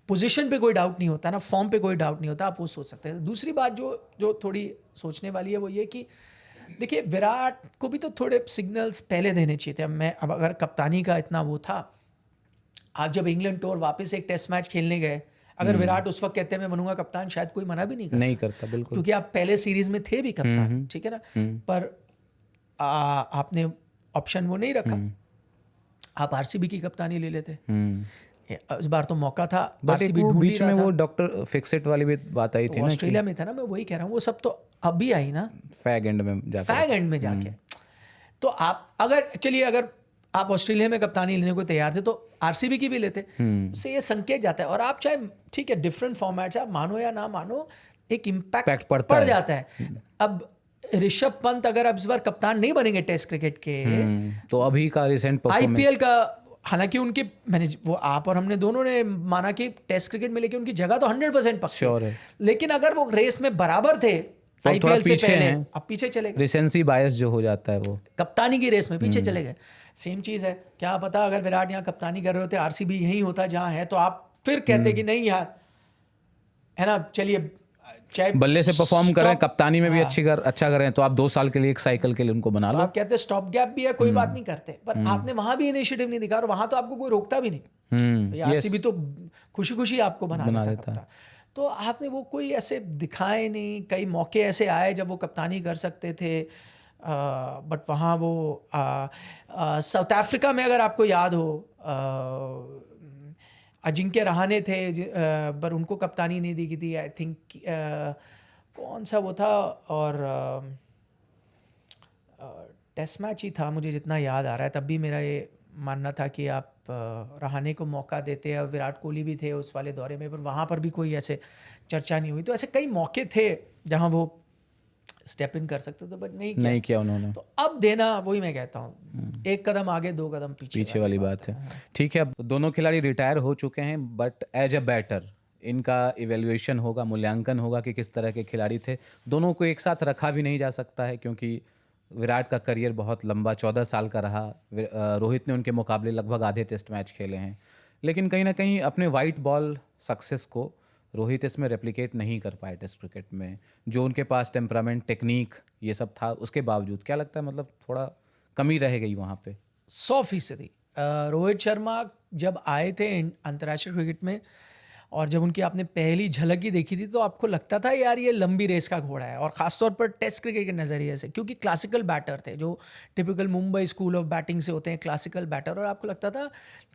पोजीशन पे कोई डाउट नहीं होता ना, फॉर्म पे कोई डाउट नहीं होता, आप वो सोच सकते हैं। दूसरी बात जो थोड़ी सोचने वाली है वो ये कि देखिए विराट को भी तो थोड़े सिग्नल्स पहले देने चाहिए थे। अब अगर कप्तानी का इतना वो था, आप जब इंग्लैंड टूर वापस एक टेस्ट मैच खेलने गए, अगर विराट उस वक्त कहते मैं बनूंगा कप्तान, शायद कोई मना भी नहीं करता बिल्कुल, क्योंकि आप पहले सीरीज में थे भी कप्तान, ठीक है ना। पर आपने ऑप्शन वो नहीं रखा, आप आरसीबी की कप्तानी ले लेते। इस बार तो मौका था, आरसीबी बीच में वो डॉक्टर फिक्सेट वाली भी बात आई थी ना, ऑस्ट्रेलिया में था ना, मैं वही कह रहा हूँ, वो सब तो अभी आई ना फैग एंड में जाके। तो आप अगर चलिए अगर आप ऑस्ट्रेलिया में कप्तानी लेने को तैयार थे तो आरसीबी की भी लेते। उससे ये संकेत जाता है, और आप चाहे ठीक है डिफरेंट फॉर्मेट है, आप मानो या ना मानो एक इम्पैक्ट पड़ जाता है। अब ऋषभ पंत अगर अब इस बार कप्तान नहीं बनेंगे टेस्ट क्रिकेट के, तो अभी का रिसेंट परफॉर्मेंस आईपीएल का, हालांकि उनके मैंने वो आप और हमने दोनों ने माना कि टेस्ट क्रिकेट में लेके उनकी जगह तो 100% पक्की है, लेकिन अगर वो रेस में बराबर थे तो आईपीएल से पहले, अब पीछे चले गए। रिसेंसी बायस जो हो जाता है वो कप्तानी की रेस में पीछे चले गए। सेम चीज़ है, क्या पता अगर विराट यहाँ कप्तानी कर रहे होते, आरसीबी यही होता जहाँ है, तो आप फिर कहते कि नहीं यार, है ना, चलिए चाहे बल्ले से परफॉर्म करें, कप्तानी में भी अच्छा करें, तो आप 2 साल के लिए एक साइकिल के लिए उनको बना लो। आप कहते स्टॉप गैप भी है, कोई बात नहीं करते, पर आपने वहां भी इनिशिएटिव नहीं दिखा, और वहां तो आपको कोई रोकता भी नहीं। आरसीबी तो खुशी खुशी आपको बना देता। तो आपने वो कोई ऐसे दिखाए नहीं, कई मौके ऐसे आए जब वो कप्तानी कर सकते थे, बट वहाँ वो साउथ अफ्रीका में अगर आपको याद हो, अजिंक्य रहाणे थे, पर उनको कप्तानी नहीं दी गई थी। आई थिंक कौन सा वो था, और टेस्ट मैच ही था मुझे जितना याद आ रहा है। तब भी मेरा ये मानना था कि आप रहाणे को मौका देते हैं, और विराट कोहली भी थे उस वाले दौरे में, पर वहाँ पर भी कोई ऐसे चर्चा नहीं हुई। तो ऐसे कई मौके थे जहाँ वो स्टेप इन कर सकते थे, बट नहीं किया उन्होंने। तो अब देना, वही मैं कहता हूँ, एक कदम आगे 2 कदम पीछे वाली बात है। ठीक है, अब दोनों खिलाड़ी रिटायर हो चुके हैं, बट एज अ बैटर इनका इवेल्युएशन होगा, मूल्यांकन होगा कि किस तरह के खिलाड़ी थे। दोनों को एक साथ रखा भी नहीं जा सकता है, क्योंकि विराट का करियर बहुत लंबा 14 साल का रहा। रोहित ने उनके मुकाबले लगभग आधे टेस्ट मैच खेले हैं, लेकिन कहीं ना कहीं अपने वाइट बॉल सक्सेस को रोहित इसमें रेप्लिकेट नहीं कर पाए टेस्ट क्रिकेट में। जो उनके पास टेम्परामेंट, टेक्निक ये सब था, उसके बावजूद क्या लगता है, मतलब थोड़ा कमी रह गई वहाँ पे? 100%। रोहित शर्मा जब आए थे अंतर्राष्ट्रीय क्रिकेट में, और जब उनकी आपने पहली झलक ही देखी थी, तो आपको लगता था यार ये लंबी रेस का घोड़ा है, और ख़ासतौर पर टेस्ट क्रिकेट के नज़रिए से, क्योंकि क्लासिकल बैटर थे, जो typical Mumbai school of batting से होते हैं, क्लासिकल बैटर। और आपको लगता था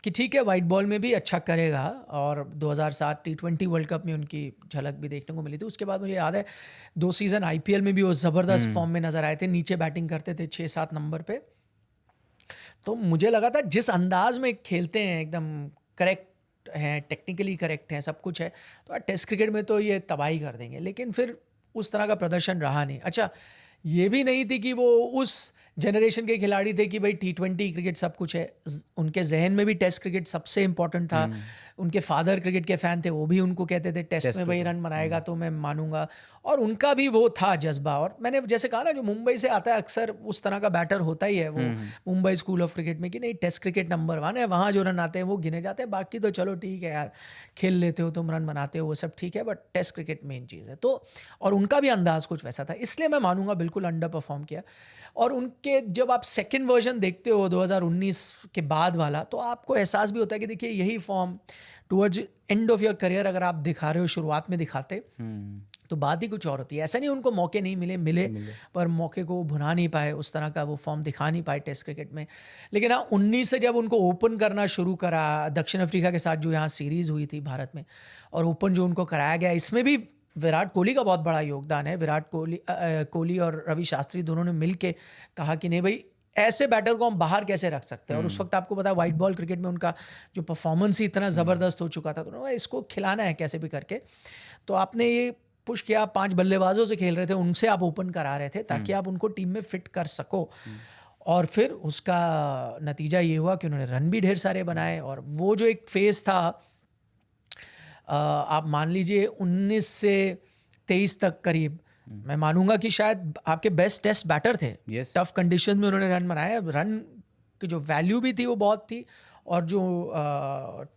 कि ठीक है वाइट बॉल में भी अच्छा करेगा, और 2007 T20 वर्ल्ड कप में उनकी झलक भी देखने को मिली थी। उसके बाद मुझे याद है 2 सीज़न आईपीएल में भी वो ज़बरदस्त फॉर्म में नज़र आए थे, नीचे बैटिंग करते थे 6-7 नंबर पर। तो मुझे लगा था जिस अंदाज में खेलते हैं, एकदम करेक्ट हैं, टेक्निकली करेक्ट हैं, सब कुछ है, तो टेस्ट क्रिकेट में तो ये तबाही कर देंगे। लेकिन फिर उस तरह का प्रदर्शन रहा नहीं। अच्छा, ये भी नहीं थी कि वो उस जनरेशन के खिलाड़ी थे कि भाई T20 क्रिकेट सब कुछ है। उनके जहन में भी टेस्ट क्रिकेट सबसे इम्पोर्टेंट था। उनके फादर क्रिकेट के फ़ैन थे, वो भी उनको कहते थे टेस्ट में भाई रन बनाएगा तो मैं मानूंगा, और उनका भी वो था जज्बा। और मैंने जैसे कहा ना, जो मुंबई से आता है अक्सर उस तरह का बैटर होता ही है वो मुंबई स्कूल ऑफ क्रिकेट में, कि नहीं टेस्ट क्रिकेट नंबर 1 है, वहाँ जो रन आते हैं वो गिने जाते हैं, बाकी तो चलो ठीक है यार, खेल लेते हो तुम, रन बनाते हो, वो सब ठीक है, बट टेस्ट क्रिकेट मेन चीज़ है। तो और उनका भी अंदाज़ कुछ वैसा था, इसलिए मैं मानूंगा बिल्कुल अंडर परफॉर्म किया। और उनके जब आप सेकेंड वर्जन देखते हो 2019 के बाद वाला, तो आपको एहसास भी होता है कि देखिए यही form towards end of your career अगर आप दिखा रहे हो, शुरुआत में दिखाते तो बात ही कुछ और होती है। ऐसा नहीं उनको मौके नहीं मिले पर मौके को भुना नहीं पाए, उस तरह का वो फॉर्म दिखा नहीं पाए टेस्ट क्रिकेट में। लेकिन हाँ 19 से जब उनको ओपन करना शुरू करा, दक्षिण अफ्रीका के साथ जो यहाँ सीरीज़ हुई थी भारत में, और ओपन जो उनको कराया गया, इसमें भी विराट कोहली का बहुत बड़ा योगदान है। विराट कोहली और रवि शास्त्री दोनों ने मिल के कहा कि नहीं भाई ऐसे बैटर को हम बाहर कैसे रख सकते हैं। और उस वक्त आपको पता है वाइट बॉल क्रिकेट में उनका जो परफॉर्मेंस ही इतना ज़बरदस्त हो चुका था, तो उन्होंने इसको खिलाना है कैसे भी करके। तो आपने ये पुश किया, 5 बल्लेबाजों से खेल रहे थे, उनसे आप ओपन करा रहे थे ताकि आप उनको टीम में फिट कर सको। और फिर उसका नतीजा ये हुआ कि उन्होंने रन भी ढेर सारे बनाए। और वो जो एक फेज़ था, आप मान लीजिए 19 से 23 तक करीब, मैं मानूंगा कि शायद आपके बेस्ट टेस्ट बैटर थे। टफ कंडीशन में उन्होंने रन बनाए। रन की जो वैल्यू भी थी वो बहुत थी, और जो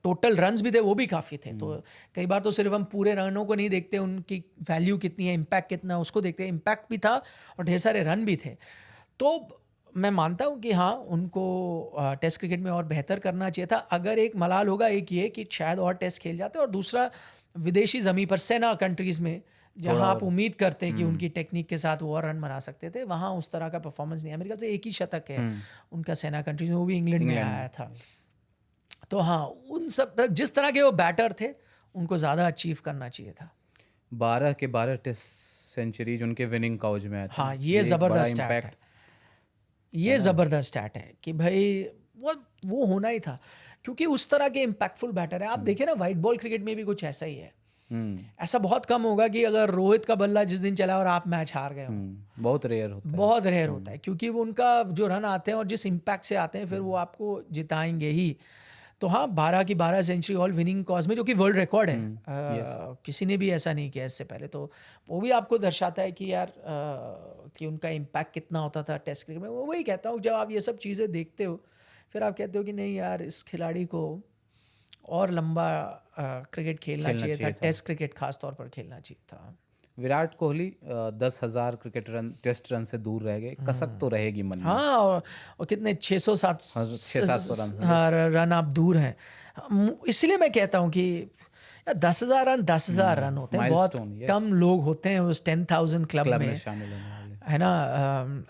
टोटल रन्स भी थे वो भी काफ़ी थे। तो कई बार तो सिर्फ हम पूरे रनों को नहीं देखते, उनकी वैल्यू कितनी है, इम्पैक्ट कितना है उसको देखते हैं। इम्पैक्ट भी था और ढेर सारे रन भी थे। तो मैं मानता हूँ कि हाँ उनको टेस्ट क्रिकेट में और बेहतर करना चाहिए था। अगर एक मलाल होगा, एक ये कि शायद और टेस्ट खेल जाते, और दूसरा विदेशी ज़मीं पर सेना कंट्रीज़ में जहाँ आप उम्मीद करते हैं कि उनकी टेक्निक के साथ वो और रन बना सकते थे, वहाँ उस तरह का परफॉर्मेंस नहीं है। मेरे ख्याल से 1 ही शतक है उनका सेना कंट्रीज में, वो भी इंग्लैंड में आया था। तो हाँ उन सब जिस तरह के वो बैटर थे उनको ज़्यादा अचीव करना चाहिए था। 12 के 12 टेस्ट सेंचुरीज उनके विनिंग काउज में आए थे। हाँ ये ज़बरदस्त स्टैट है, ये ज़बरदस्त स्टैट है कि भाई वो होना ही था, क्योंकि उस तरह के इम्पैक्टफुल बैटर है। आप देखें ना वाइट बॉल क्रिकेट में भी कुछ ऐसा ही है। ऐसा बहुत कम होगा कि अगर रोहित का बल्ला जिस दिन चला और आप मैच हार गए हो, बहुत रेयर होता है, बहुत रेयर होता है, क्योंकि वो उनका जो रन आते हैं और जिस इम्पैक्ट से आते हैं फिर वो आपको जिताएंगे ही। तो हाँ 12 की 12 सेंचुरी ऑल विनिंग कॉज में, जो कि वर्ल्ड रिकॉर्ड है, किसी ने भी ऐसा नहीं किया इससे पहले। तो वो भी आपको दर्शाता है कि यार कि उनका इम्पैक्ट कितना होता था टेस्ट क्रिकेट में। वो वही कहता हूँ, जब आप ये सब चीज़ें देखते हो फिर आप कहते हो कि नहीं यार इस खिलाड़ी को और लंबा क्रिकेट खेलना चाहिए था, टेस्ट क्रिकेट खास तौर पर खेलना चाहिए था। Virat Kohli 10,000 cricket run test run से दूर रह गए, कसक तो रहेगी मन में। हाँ और कितने 600-700 रन आप दूर हैं। इसलिए मैं कहता हूँ कि 10,000 रन 10,000 रन होते हैं, बहुत कम लोग होते हैं उस 10,000 क्लब में शामिल होने वाले, है ना।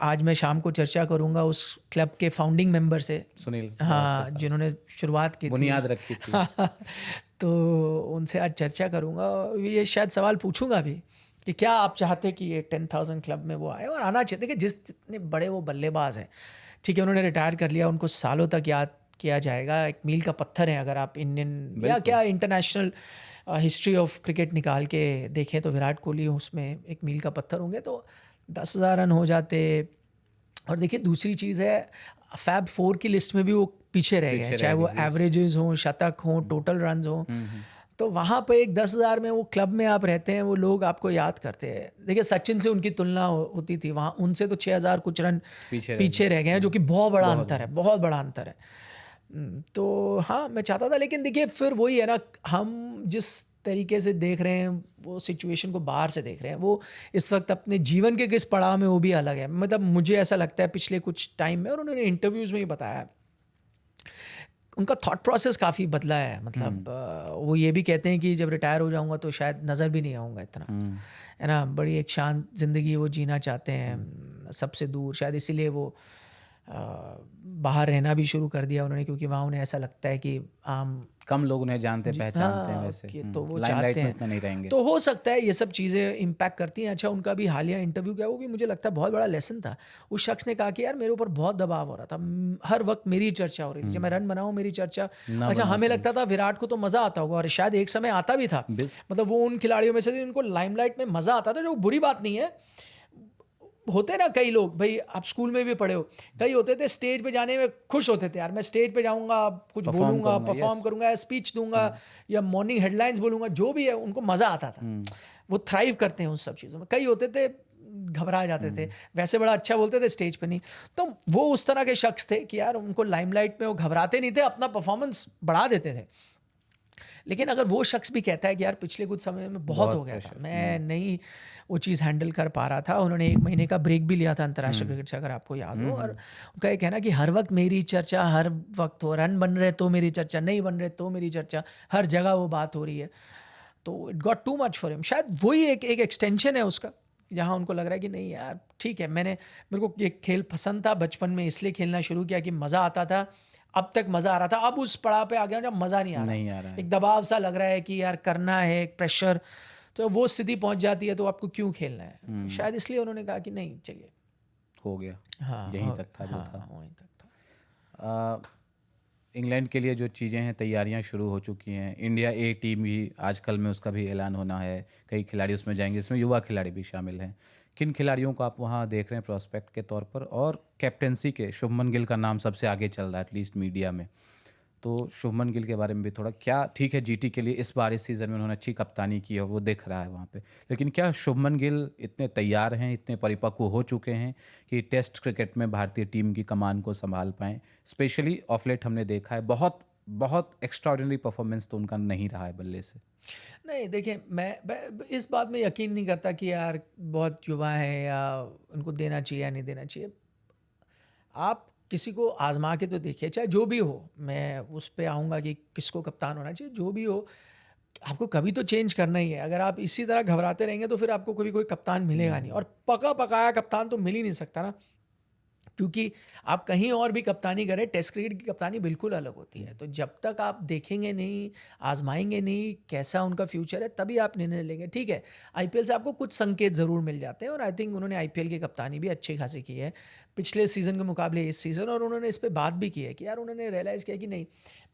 आज मैं शाम को चर्चा करूंगा उस क्लब के फाउंडिंग मेंबर से, सुनील, हाँ जिन्होंने शुरुआत की, बुनियाद रखी थी। तो उनसे आज चर्चा करूंगा, ये शायद सवाल पूछूंगा भी कि क्या आप चाहते कि ये 10,000 क्लब में वो आए, और आना चाहिए। देखिए जितने बड़े वो बल्लेबाज हैं, ठीक है उन्होंने रिटायर कर लिया, उनको सालों तक याद किया जाएगा, एक मील का पत्थर है। अगर आप इंडियन या क्या इंटरनेशनल हिस्ट्री ऑफ क्रिकेट निकाल के देखें तो विराट कोहली उसमें एक मील का पत्थर होंगे। तो 10,000 रन हो जाते। और देखिए दूसरी चीज़ है, फैब 4 की लिस्ट में भी वो पीछे रह गए, चाहे वो एवरेजेस हों, शतक हों, टोटल रन्स हों। तो वहाँ पे एक 10,000 में वो क्लब में आप रहते हैं, वो लोग आपको याद करते हैं। देखिए सचिन से उनकी तुलना होती थी वहाँ, उनसे तो 6,000 कुछ रन पीछे रह गए हैं, जो कि बहुत बड़ा अंतर है, बहुत बड़ा अंतर है। तो हाँ मैं चाहता था, लेकिन देखिए फिर वही है ना, हम जिस तरीके से देख रहे हैं वो सिचुएशन को बाहर से देख रहे हैं, वो इस वक्त अपने जीवन के किस पड़ाव में वो भी अलग है। मतलब मुझे ऐसा लगता है पिछले कुछ टाइम में, और उन्होंने इंटरव्यूज़ में ही बताया, उनका थॉट प्रोसेस काफ़ी बदला है। मतलब वो ये भी कहते हैं कि जब रिटायर हो जाऊंगा तो शायद नज़र भी नहीं आऊँगा इतना, है ना। बड़ी एक शांत ज़िंदगी वो जीना चाहते हैं, सबसे दूर। शायद इसीलिए वो बाहर रहना भी शुरू कर दिया उन्होंने, क्योंकि वहाँ उन्हें ऐसा लगता है कि कम लोग उन्हें जानते पहचानते हैं वैसे, तो वो चाहते हैं नहीं रहेंगे। तो हो सकता है ये सब चीज़ें इम्पैक्ट करती हैं। अच्छा उनका भी हालिया इंटरव्यू किया, वो भी मुझे लगता है बहुत बड़ा लेसन था। उस शख्स ने कहा कि यार मेरे ऊपर बहुत दबाव हो रहा था, हर वक्त मेरी चर्चा हो रही थी, जब मैं रन बनाऊँ मेरी चर्चा। अच्छा हमें लगता था विराट को तो मज़ा आता होगा, और शायद एक समय आता भी था। मतलब वो उन खिलाड़ियों में से जिनको लाइमलाइट में मज़ा आता था, जो बुरी बात नहीं है। होते ना कई लोग, भाई आप स्कूल में भी पढ़े हो, कई होते थे स्टेज पे जाने में खुश होते थे, यार मैं स्टेज पे जाऊंगा, कुछ बोलूंगा, परफॉर्म करूंगा, या स्पीच दूंगा, या मॉर्निंग हेडलाइंस बोलूंगा, जो भी है उनको मज़ा आता था। वो थ्राइव करते हैं उस सब चीज़ों में। कई होते थे घबरा जाते थे, वैसे बड़ा अच्छा बोलते थे स्टेज पे नहीं। तो वो उस तरह के शख्स थे कि यार उनको लाइमलाइट में वो घबराते नहीं थे, अपना परफॉर्मेंस बढ़ा देते थे। लेकिन अगर वो शख्स भी कहता है कि यार पिछले कुछ समय में बहुत हो गया था, मैं नहीं वो चीज़ हैंडल कर पा रहा था, उन्होंने 1 महीने का ब्रेक भी लिया था अंतर्राष्ट्रीय क्रिकेट से, अगर आपको याद हो, और उनका ये कहना कि हर वक्त मेरी चर्चा, हर वक्त हो रन बन रहे तो मेरी चर्चा, नहीं बन रहे तो मेरी चर्चा, हर जगह वो बात हो रही है, तो it got too much for him. शायद वही एक एक्सटेंशन है उसका, जहाँ उनको लग रहा है कि नहीं यार ठीक है, मेरे को ये खेल पसंद था, बचपन में इसलिए खेलना शुरू किया कि मज़ा आता था, अब तक मज़ा आ रहा था, अब उस पड़ाव पे आ गया जब मज़ा नहीं आ रहा है। एक दबाव सा लग रहा है कि यार करना है, एक प्रेशर, तो वो स्थिति पहुंच जाती है तो आपको क्यों खेलना है, तो शायद इसलिए उन्होंने कहा कि नहीं चलिए हो गया, हाँ यहीं तक था जो हाँ, था। वहीं तक था। इंग्लैंड के लिए जो चीज़ें हैं, तैयारियां शुरू हो चुकी हैं। इंडिया ए टीम भी आजकल में उसका भी ऐलान होना है, कई खिलाड़ी उसमें जाएंगे, इसमें युवा खिलाड़ी भी शामिल हैं। किन खिलाड़ियों को आप वहाँ देख रहे हैं प्रोस्पेक्ट के तौर पर? और कैप्टेंसी के शुभमन गिल का नाम सबसे आगे चल रहा है एटलीस्ट मीडिया में, तो शुभमन गिल के बारे में भी थोड़ा, क्या ठीक है जीटी के लिए इस बार इस सीज़न में उन्होंने अच्छी कप्तानी की है, वो दिख रहा है वहाँ पे, लेकिन क्या शुभमन गिल इतने तैयार हैं, इतने परिपक्व हो चुके हैं कि टेस्ट क्रिकेट में भारतीय टीम की कमान को संभाल पाएँ? स्पेशली ऑफ लेट हमने देखा है बहुत बहुत एक्स्ट्राऑर्डिनरी परफॉर्मेंस तो उनका नहीं रहा है बल्ले से। नहीं देखिए, मैं इस बात में यकीन नहीं करता कि यार बहुत युवा है या उनको देना चाहिए या नहीं देना चाहिए। आप किसी को आजमा के तो देखिए, चाहे जो भी हो, मैं उस पे आऊँगा कि किसको कप्तान होना चाहिए, जो भी हो, आपको कभी तो चेंज करना ही है। अगर आप इसी तरह घबराते रहेंगे तो फिर आपको कभी कोई कप्तान मिलेगा नहीं, और पका पकाया कप्तान तो मिल ही नहीं सकता ना, क्योंकि आप कहीं और भी कप्तानी करें, टेस्ट क्रिकेट की कप्तानी बिल्कुल अलग होती है। तो जब तक आप देखेंगे नहीं, आजमाएंगे नहीं कैसा उनका फ्यूचर है, तभी आप निर्णय लेंगे। ठीक है, आईपीएल से आपको कुछ संकेत ज़रूर मिल जाते हैं, और आई थिंक उन्होंने आईपीएल की कप्तानी भी अच्छी खासी की है पिछले सीज़न के मुकाबले इस सीज़न, और उन्होंने इस पर बात भी की है कि यार उन्होंने रियलाइज़ किया कि नहीं,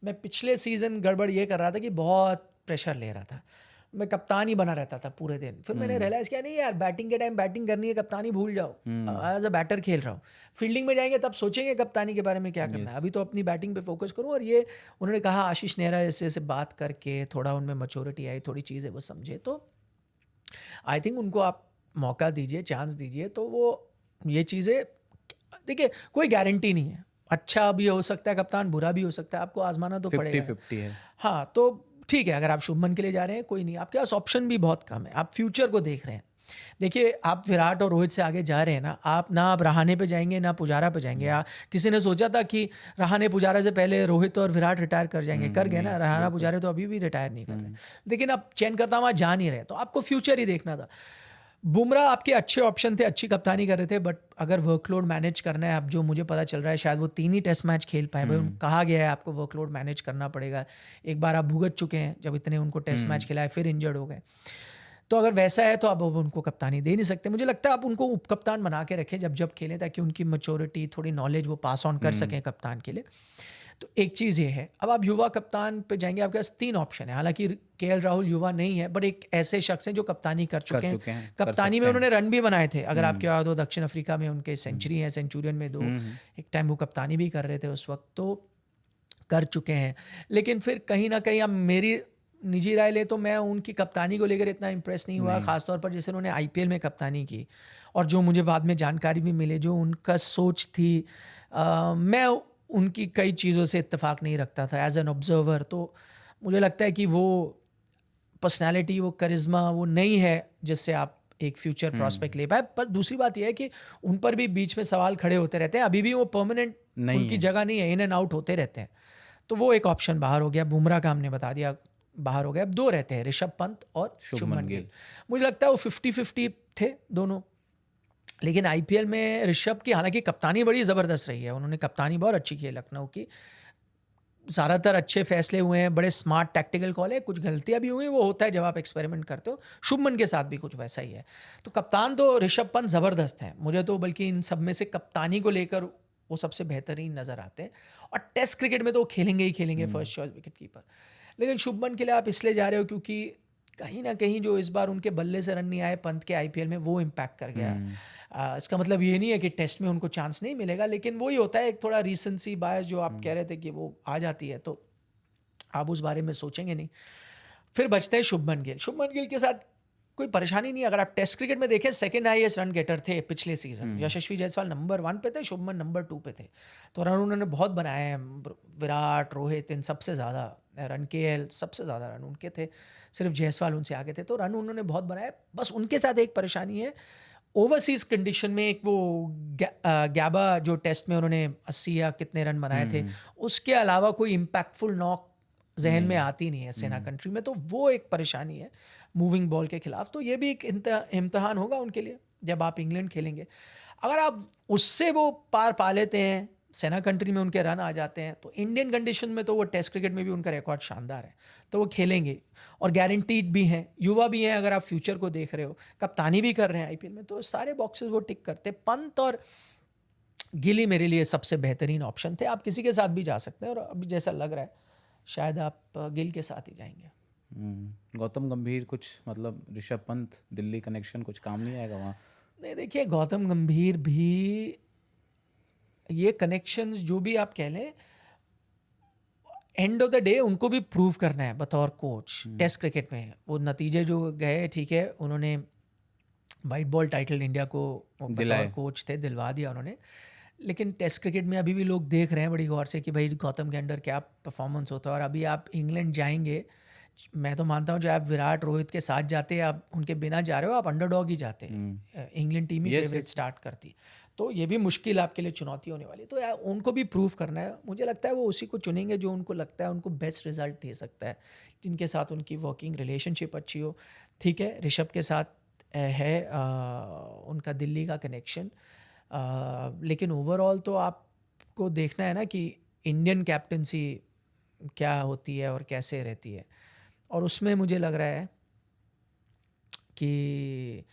मैं पिछले सीज़न गड़बड़ ये कर रहा था कि बहुत प्रेशर ले रहा था, मैं कप्तान ही बना रहता था पूरे दिन। फिर मैंने रियलाइज़ किया नहीं यार, बैटिंग के टाइम बैटिंग करनी है, कप्तानी भूल जाओ, एज अ बैटर खेल रहा हूँ। फील्डिंग में जाएंगे तब सोचेंगे कप्तानी के बारे में क्या करना है, अभी तो अपनी बैटिंग पे फोकस करूँ। और ये उन्होंने कहा, आशीष नेहरा जैसे बात करके थोड़ा उनमें मैच्योरिटी आई, थोड़ी चीज़ें वो समझे, तो आई थिंक उनको आप मौका दीजिए, चांस दीजिए, तो वो ये चीज़ें, देखिए कोई गारंटी नहीं है, अच्छा भी हो सकता है कप्तान, बुरा भी हो सकता है, आपको आजमाना तो पड़ेगा। 50-50 है। हाँ, तो ठीक है, अगर आप शुभमन के लिए जा रहे हैं कोई नहीं, आपके पास ऑप्शन भी बहुत कम है, आप फ्यूचर को देख रहे हैं। देखिए, आप विराट और रोहित से आगे जा रहे हैं ना, आप रहाणे पे जाएंगे ना पुजारा पे जाएंगे। या किसी ने सोचा था कि रहाणे पुजारा से पहले रोहित और विराट रिटायर कर जाएंगे, कर गए ना, रहाना पुजारा तो अभी भी रिटायर नहीं कर रहे, लेकिन अब चयन करता वहाँ जा नहीं रहे, तो आपको फ्यूचर ही देखना था। बुमराह आपके अच्छे ऑप्शन थे, अच्छी कप्तानी कर रहे थे, बट अगर वर्कलोड मैनेज करना है, अब जो मुझे पता चल रहा है शायद वो 3 ही टेस्ट मैच खेल पाए। भाई कहा गया है आपको वर्कलोड मैनेज करना पड़ेगा, एक बार आप भुगत चुके हैं जब इतने उनको टेस्ट मैच खिलाए, फिर इंजर्ड हो गए, तो अगर वैसा है तो अब उनको कप्तानी दे नहीं सकते। मुझे लगता है आप उनको उप कप्तान बना के रखें जब खेलें, ताकि उनकी मैच्योरिटी, थोड़ी नॉलेज वो पास ऑन कर सकें कप्तान के लिए। तो एक चीज़ ये है। अब आप युवा कप्तान पे जाएंगे, आपके पास 3 ऑप्शन है। हालांकि केएल राहुल युवा नहीं है, बट एक ऐसे शख्स हैं जो कप्तानी कर चुके हैं। कप्तानी में उन्होंने रन भी बनाए थे, अगर आपके याद हो, दक्षिण अफ्रीका में उनके सेंचुरी है, सेंचुरियन में 2, एक टाइम वो कप्तानी भी कर रहे थे उस वक्त, तो कर चुके हैं। लेकिन फिर कहीं ना कहीं, अब मेरी निजी राय ले तो मैं उनकी कप्तानी को लेकर इतना इंप्रेस नहीं हुआ, खासतौर पर जैसे उन्होंने आईपीएल में कप्तानी की, और जो मुझे बाद में जानकारी भी मिले, जो उनका सोच थी, मैं उनकी कई चीज़ों से इत्तेफाक नहीं रखता था एज एन ऑब्जर्वर। तो मुझे लगता है कि वो पर्सनालिटी, वो करिश्मा वो नहीं है जिससे आप एक फ्यूचर प्रॉस्पेक्ट ले पाए। पर दूसरी बात यह है कि उन पर भी बीच में सवाल खड़े होते रहते हैं, अभी भी वो परमानेंट उनकी जगह नहीं है, इन एंड आउट होते रहते हैं। तो वो एक ऑप्शन बाहर हो गया। बुमराह का हमने बता दिया बाहर हो गया। अब 2 रहते हैं, ऋषभ पंत और शुभमन गिल। मुझे लगता है वो 50-50 थे दोनों, लेकिन आईपीएल में ऋषभ की हालांकि कप्तानी बड़ी ज़बरदस्त रही है, उन्होंने कप्तानी बहुत अच्छी की है लखनऊ की, ज़्यादातर अच्छे फैसले हुए हैं, बड़े स्मार्ट टैक्टिकल कॉल है, कुछ गलतियां भी हुई, वो होता है जब आप एक्सपेरिमेंट करते हो। शुभमन के साथ भी कुछ वैसा ही है। तो कप्तान तो ऋषभ पंत ज़बरदस्त है, मुझे तो बल्कि इन सब में से कप्तानी को लेकर वो सबसे बेहतरीन नज़र आते हैं। और टेस्ट क्रिकेट में तो वो खेलेंगे ही खेलेंगे, फर्स्ट चॉइस विकेट कीपर। लेकिन शुभमन के लिए आप इसलिए जा रहे हो क्योंकि कहीं ना कहीं जो इस बार उनके बल्ले से रन नहीं आए पंत के आईपीएल में, वो इम्पैक्ट कर गया। इसका मतलब ये नहीं है कि टेस्ट में उनको चांस नहीं मिलेगा, लेकिन वही होता है एक थोड़ा रीसेंसी बायस जो आप कह रहे थे कि वो आ जाती है, तो आप उस बारे में सोचेंगे नहीं। फिर बचते हैं शुभमन गिल। शुभमन गिल के साथ कोई परेशानी नहीं। अगर आप टेस्ट क्रिकेट में देखें, सेकंड हाईएस्ट रन गेटर थे पिछले सीजन। यशस्वी जायसवाल नंबर 1 पे थे, शुभमन नंबर 2 पे थे। तो रन उन्होंने बहुत बनाए हैं, विराट, रोहित, इन सबसे ज़्यादा रन के सबसे ज़्यादा रन उनके थे, सिर्फ जायसवाल उनसे आगे थे, तो रन उन्होंने बहुत बनाए। बस उनके साथ एक परेशानी है, ओवरसीज़ कंडीशन में एक वो गैबा जो टेस्ट में उन्होंने 80 या कितने रन बनाए थे, उसके अलावा कोई इम्पैक्टफुल नॉक जहन में आती नहीं है सेना कंट्री में, तो वो एक परेशानी है मूविंग बॉल के खिलाफ। तो ये भी एक इम्तहान होगा उनके लिए जब आप इंग्लैंड खेलेंगे। अगर आप उससे वो पार पा लेते हैं, सेना कंट्री में उनके रन आ जाते हैं, तो इंडियन कंडीशन में तो वो टेस्ट क्रिकेट में भी उनका रिकॉर्ड शानदार है, तो वो खेलेंगे और गारंटीड भी हैं, युवा भी हैं। अगर आप फ्यूचर को देख रहे हो, कप्तानी भी कर रहे हैं आईपीएल में, तो सारे बॉक्सेस वो टिक करते। पंत और गिली मेरे लिए सबसे बेहतरीन ऑप्शन थे। आप किसी के साथ भी जा सकते हैं, और अभी जैसा लग रहा है शायद आप गिल के साथ ही जाएंगे। गौतम गंभीर कुछ मतलब ऋषभ पंत दिल्ली कनेक्शन कुछ काम नहीं आएगा वहाँ? नहीं, देखिए गौतम गंभीर भी, ये कनेक्शंस जो भी आप कह लें, एंड ऑफ द डे उनको भी प्रूव करना है बतौर कोच। टेस्ट क्रिकेट में वो नतीजे जो गए, ठीक है, उन्होंने वाइट बॉल टाइटल इंडिया को बतौर कोच थे दिलवा दिया उन्होंने, लेकिन टेस्ट क्रिकेट में अभी भी लोग देख रहे हैं बड़ी गौर से कि भाई गौतम के अंडर क्या परफॉर्मेंस होता है। और अभी आप इंग्लैंड जाएंगे, मैं तो मानता हूँ जो आप विराट रोहित के साथ जाते हैं, आप उनके बिना जा रहे हो, आप अंडरडॉग ही जाते हैं, इंग्लैंड टीम ही फेवरेट स्टार्ट करती, तो ये भी मुश्किल आपके लिए चुनौती होने वाली। तो यार उनको भी प्रूव करना है। मुझे लगता है वो उसी को चुनेंगे जो उनको लगता है उनको बेस्ट रिजल्ट दे सकता है, जिनके साथ उनकी वर्किंग रिलेशनशिप अच्छी हो। ठीक है, ऋषभ के साथ है उनका दिल्ली का कनेक्शन, लेकिन ओवरऑल तो आपको देखना है ना कि इंडियन कैप्टनसी क्या होती है और कैसे रहती है, और उसमें मुझे लग रहा है कि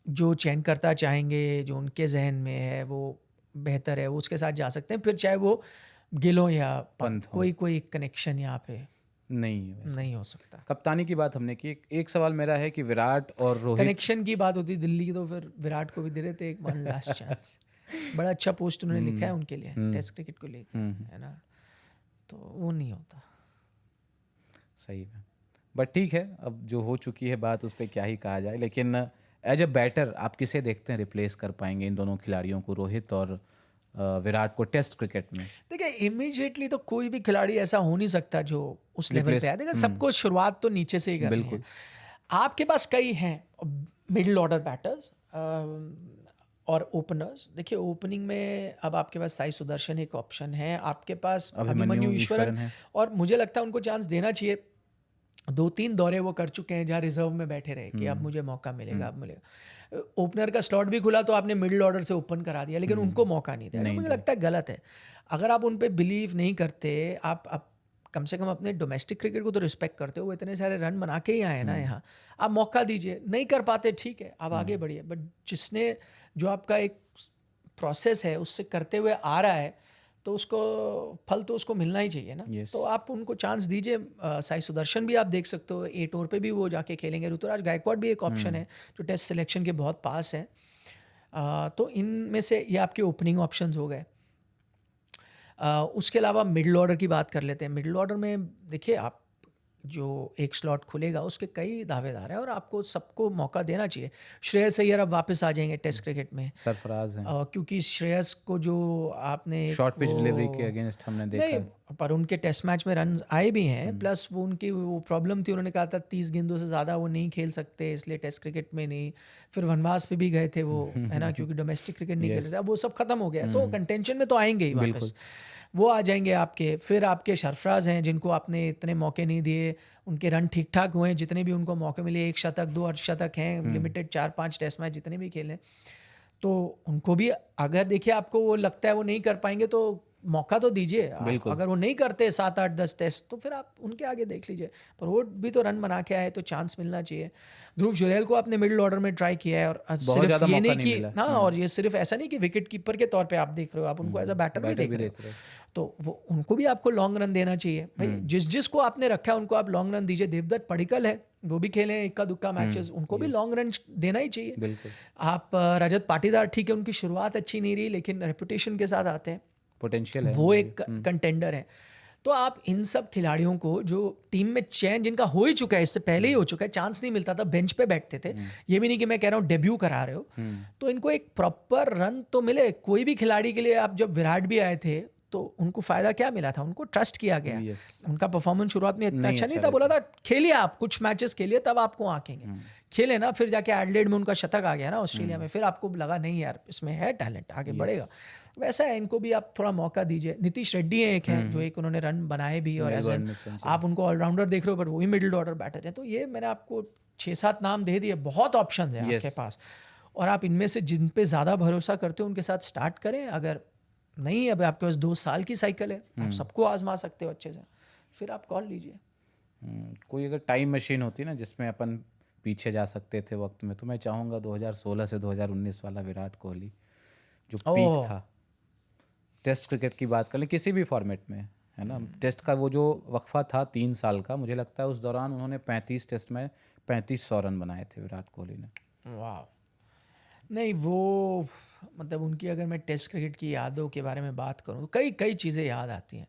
जो चयनकर्ता चाहेंगे, जो उनके जहन में है वो बेहतर है, वो उसके साथ जा सकते हैं। फिर चाहे वो गिल हो या पंत, कोई कनेक्शन यहाँ पे नहीं हो सकता। कप्तानी की बात हमने की, एक सवाल मेरा है कि विराट और रोहित, कनेक्शन की बात होती दिल्ली की, तो फिर विराट को भी दे रहे थे एक वन लास्ट चांस। बड़ा अच्छा पोस्ट उन्होंने लिखा है उनके लिए टेस्ट क्रिकेट को लेकर, है ना, तो वो नहीं होता। सही है, बट ठीक है, अब जो हो चुकी है बात उस पर क्या ही कहा जाए। लेकिन एज ए बैटर आप किसे देखते हैं रिप्लेस कर पाएंगे इन दोनों खिलाड़ियों को, रोहित और विराट को टेस्ट क्रिकेट में? देखिए इमीडिएटली तो कोई भी खिलाड़ी ऐसा हो नहीं सकता जो उस लेवल पे है। देखिए सबको शुरुआत तो नीचे से ही करनी है। आपके पास कई हैं मिडिल ऑर्डर बैटर्स और ओपनर्स। देखिए ओपनिंग में अब आपके पास साई सुदर्शन एक ऑप्शन है, आपके पास अभिमन्यु ईश्वरन है, और मुझे लगता है उनको चांस देना चाहिए। 2-3 दौरे वो कर चुके हैं जहाँ रिजर्व में बैठे रहे कि अब मुझे मौका मिलेगा, अब मिलेगा। ओपनर का स्लॉट भी खुला तो आपने मिडिल ऑर्डर से ओपन करा दिया, लेकिन उनको मौका नहीं दिया। मुझे लगता है गलत है। अगर आप उन पे बिलीव नहीं करते, आप कम से कम अपने डोमेस्टिक क्रिकेट को तो रिस्पेक्ट करते हो, वो इतने सारे रन बना के ही आए ना यहाँ, आप मौका दीजिए। नहीं कर पाते ठीक है, आप आगे बढ़िए, बट जिसने जो आपका एक प्रोसेस है उससे करते हुए आ रहा है, तो उसको फल तो उसको मिलना ही चाहिए ना। तो आप उनको चांस दीजिए। साई सुदर्शन भी आप देख सकते हो, 8 ओवर पे भी वो जाके खेलेंगे। ऋतुराज गायकवाड़ भी एक ऑप्शन है जो टेस्ट सिलेक्शन के बहुत पास है। तो इनमें से ये आपके ओपनिंग ऑप्शंस हो गए। उसके अलावा मिडिल ऑर्डर की बात कर लेते हैं। मिडिल ऑर्डर में देखिए आप जो एक स्लॉट खुलेगा उसके कई दावेदार हैं और आपको सबको मौका देना चाहिए। श्रेयस अय्यर अब वापस आ जाएंगे टेस्ट क्रिकेट में, सरफराज हैं, क्योंकि श्रेयस को जो आपने शॉर्ट पिच डिलीवरी के अगेंस्ट हमने देखा नहीं, पर उनके टेस्ट मैच में रन आए भी हैं, प्लस वो उनकी वो प्रॉब्लम थी, उन्होंने कहा था 30 गेंदों से ज़्यादा वो नहीं खेल सकते, इसलिए टेस्ट क्रिकेट में नहीं। फिर वनवास पे भी गए थे वो, है ना, क्योंकि डोमेस्टिक क्रिकेट नहीं खेल रहे थे। अब वो सब खत्म हो गया, तो कंटेंशन में तो आएंगे ही वापस, वो आ जाएंगे आपके। फिर आपके सरफराज हैं जिनको आपने इतने मौके नहीं दिए, उनके रन ठीक ठाक हुए हैं जितने भी उनको मौके मिले, 1 शतक 2 अर्धशतक हैं, लिमिटेड 4-5 टेस्ट मैच जितने भी खेले, तो उनको भी अगर देखिए आपको वो लगता है वो नहीं कर पाएंगे तो मौका तो दीजिए। अगर वो नहीं करते 7-8-10 टेस्ट तो फिर आप उनके आगे देख लीजिए, पर वो भी तो रन बना के आए, तो चांस मिलना चाहिए। ध्रुव जुरैल को आपने मिडिल ऑर्डर में ट्राई किया है, और सिर्फ ये नहीं कि हाँ, और ये सिर्फ ऐसा नहीं कि विकेट कीपर के तौर पे आप देख रहे हो, आप उनको एज अ बैटर भी देख रहे हो, तो वो उनको भी आपको लॉन्ग रन देना चाहिए भाई। जिसको आपने रखा है उनको आप लॉन्ग रन दीजिए। देवदत्त पडिक्कल है, वो भी खेले इक्का दुक्का मैचेस, उनको भी लॉन्ग रन देना ही चाहिए। आप रजत पाटीदार, ठीक है उनकी शुरुआत अच्छी नहीं रही, लेकिन रेपुटेशन के साथ आते हैं, पोटेंशियल है, वो एक कंटेंडर है। तो आप इन सब खिलाड़ियों को जो टीम में चयन जिनका हो ही चुका है, इससे पहले ही हो चुका है, चांस नहीं मिलता था, बेंच पे बैठते थे, ये भी नहीं कि मैं कह रहा हूँ डेब्यू करा रहे हो, तो इनको एक प्रॉपर रन तो मिले। कोई भी खिलाड़ी के लिए, आप जब विराट भी आए थे तो उनको फ़ायदा क्या मिला था? उनको ट्रस्ट किया गया। Yes. उनका परफॉर्मेंस शुरुआत में इतना नहीं अच्छा नहीं अच्छा था, बोला था खेलिए आप, कुछ मैचेस खेलिए तब आपको आंकेंगे। खेले ना, फिर जाके एडिलेड में उनका शतक आ गया ना ऑस्ट्रेलिया में, फिर आपको लगा नहीं यार इसमें है टैलेंट, आगे बढ़ेगा। वैसा है, इनको भी आप थोड़ा मौका दीजिए। नीतीश रेड्डी है एक हैं जो एक उन्होंने रन बनाए भी, और एज एन आप उनको ऑलराउंडर देख रहे हो, बट वो भी मिडिल ऑर्डर बैटर है। तो ये मैंने आपको 6-7 नाम दे दिए, बहुत ऑप्शन हैं आपके पास, और आप इनमें से जिन पे ज़्यादा भरोसा करते हो उनके साथ स्टार्ट करें। अगर नहीं, अब आपके पास 2 साल की साइकिल है, आप सबको आजमा सकते हो अच्छे से, फिर आप कॉल लीजिए। कोई अगर टाइम मशीन होती ना जिसमें अपन पीछे जा सकते थे वक्त में, तो मैं चाहूँगा 2016 से 2019 वाला विराट कोहली जो पीक था। टेस्ट क्रिकेट की बात कर लें किसी भी फॉर्मेट में, है ना, टेस्ट का वो जो वक्फा था 3 साल का, मुझे लगता है उस दौरान उन्होंने 35 टेस्ट में 3500 रन बनाए थे विराट कोहली ने। वाह, नहीं वो मतलब उनकी अगर मैं टेस्ट क्रिकेट की यादों के बारे में बात करूँ तो कई कई चीज़ें याद आती हैं।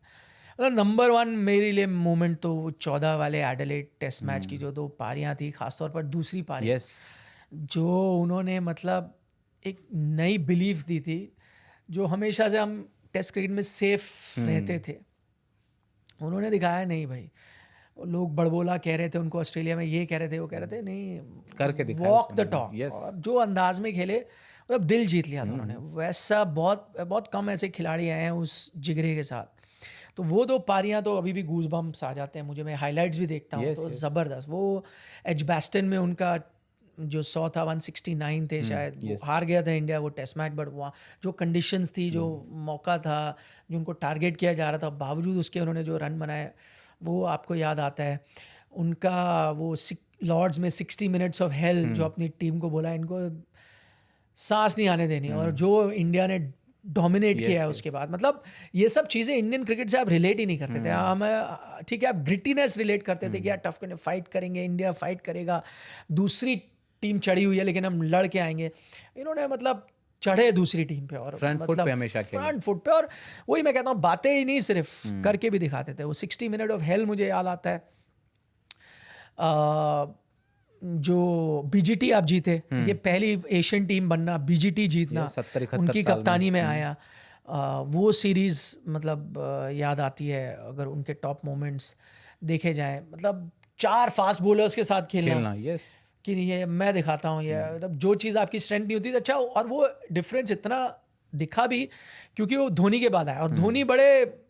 मतलब नंबर 1 मेरे लिए मोमेंट तो वो 14 वाले एडिलेड टेस्ट मैच की जो 2 पारियां थी, खासतौर पर दूसरी पारी जो उन्होंने मतलब एक नई बिलीफ दी थी, जो हमेशा से हम टेस्ट क्रिकेट में सेफ रहते थे, उन्होंने दिखाया नहीं भाई। लोग बड़बोला कह रहे थे उनको, ऑस्ट्रेलिया में ये कह रहे थे, वो कह रहे थे, नहीं करके दिखाया, वॉक द टॉक। और जो अंदाज में खेले, मतलब दिल जीत लिया था उन्होंने। वैसा बहुत बहुत कम ऐसे खिलाड़ी आए हैं उस जिगरे के साथ। तो वो 2 पारियां तो अभी भी गूज बम्प्स आ जाते हैं मुझे, मैं हाइलाइट्स भी देखता हूँ तो ज़बरदस्त। वो एजबैस्टन में उनका जो 100 था, 169 थे शायद, वो हार गया था इंडिया वो टेस्ट मैच, बट वहाँ जो कंडीशंस थी, जो मौका था, जो उनको टारगेट किया जा रहा था, बावजूद उसके उन्होंने जो रन बनाए, वो आपको याद आता है। उनका वो लॉर्ड्स में 60 मिनट्स ऑफ हेल, जो अपनी टीम को बोला इनको सांस नहीं आने देनी, और जो इंडिया ने डोमिनेट किया है उसके बाद। मतलब ये सब चीज़ें इंडियन क्रिकेट से आप रिलेट ही नहीं करते थे। हम ठीक है, आप ग्रिटीनेस रिलेट करते थे कि यार टफ करने फाइट करेंगे, इंडिया फाइट करेगा, दूसरी टीम चढ़ी हुई है लेकिन हम लड़ के आएंगे। इन्होंने मतलब चढ़े दूसरी टीम पे, और फ्रंट फुट पे हमेशा खेले, फ्रंट फुट पे। और वही मैं कहता हूँ, बातें ही नहीं सिर्फ करके भी दिखाते थे। वो 60 मिनट ऑफ हेल मुझे याद आता है। जो बीजीटी आप जीते, ये पहली एशियन टीम बनना, बीजीटी जीतना 70-71 उनकी कप्तानी में आया, वो सीरीज़ मतलब याद आती है अगर उनके टॉप मोमेंट्स देखे जाएं। मतलब 4 फास्ट बॉलर्स के साथ खेलना कि ये मैं दिखाता हूँ, ये मतलब जो चीज़ आपकी स्ट्रेंथ नहीं होती। अच्छा, और वो डिफरेंस इतना दिखा भी क्योंकि वो धोनी के बाद आया, और धोनी बड़े,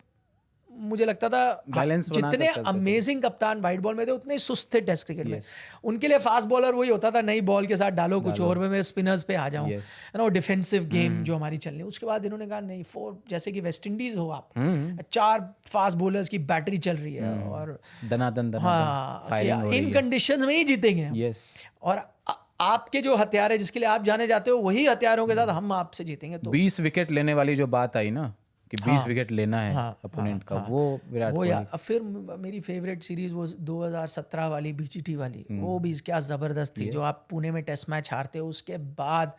मुझे लगता था बैलेंस जितने अमेजिंग कप्तान वाइट बॉल में थे उतने सुस्त थे टेस्ट क्रिकेट में। उनके लिए फास्ट बॉलर वही होता था, नई बॉल के साथ डालो कुछ और में मैं स्पिनर्स पे आ जाऊं, है ना, डिफेंसिव गेम जो हमारी चलनी। उसके बाद इन्होंने कहा नहीं, 4 जैसे कि वेस्ट इंडीज हो आप, 4 फास्ट बॉलर्स की बैटरी चल रही है, और दनादन हाँ, इन कंडीशंस में ही जीतेंगे। और आपके जो हथियार है जिसके लिए आप जाने जाते हो, वही हथियारों के साथ हम आपसे जीतेंगे। तो 20 विकेट लेने वाली जो बात आई ना कि 20 विकेट लेना है अपोनेंट का, वो विराट कोहली। फिर मेरी फेवरेट सीरीज वो 2017 वाली बीजीटी वाली, वो भी क्या ज़बरदस्त थी। जो आप पुणे में टेस्ट मैच हारते हो, उसके बाद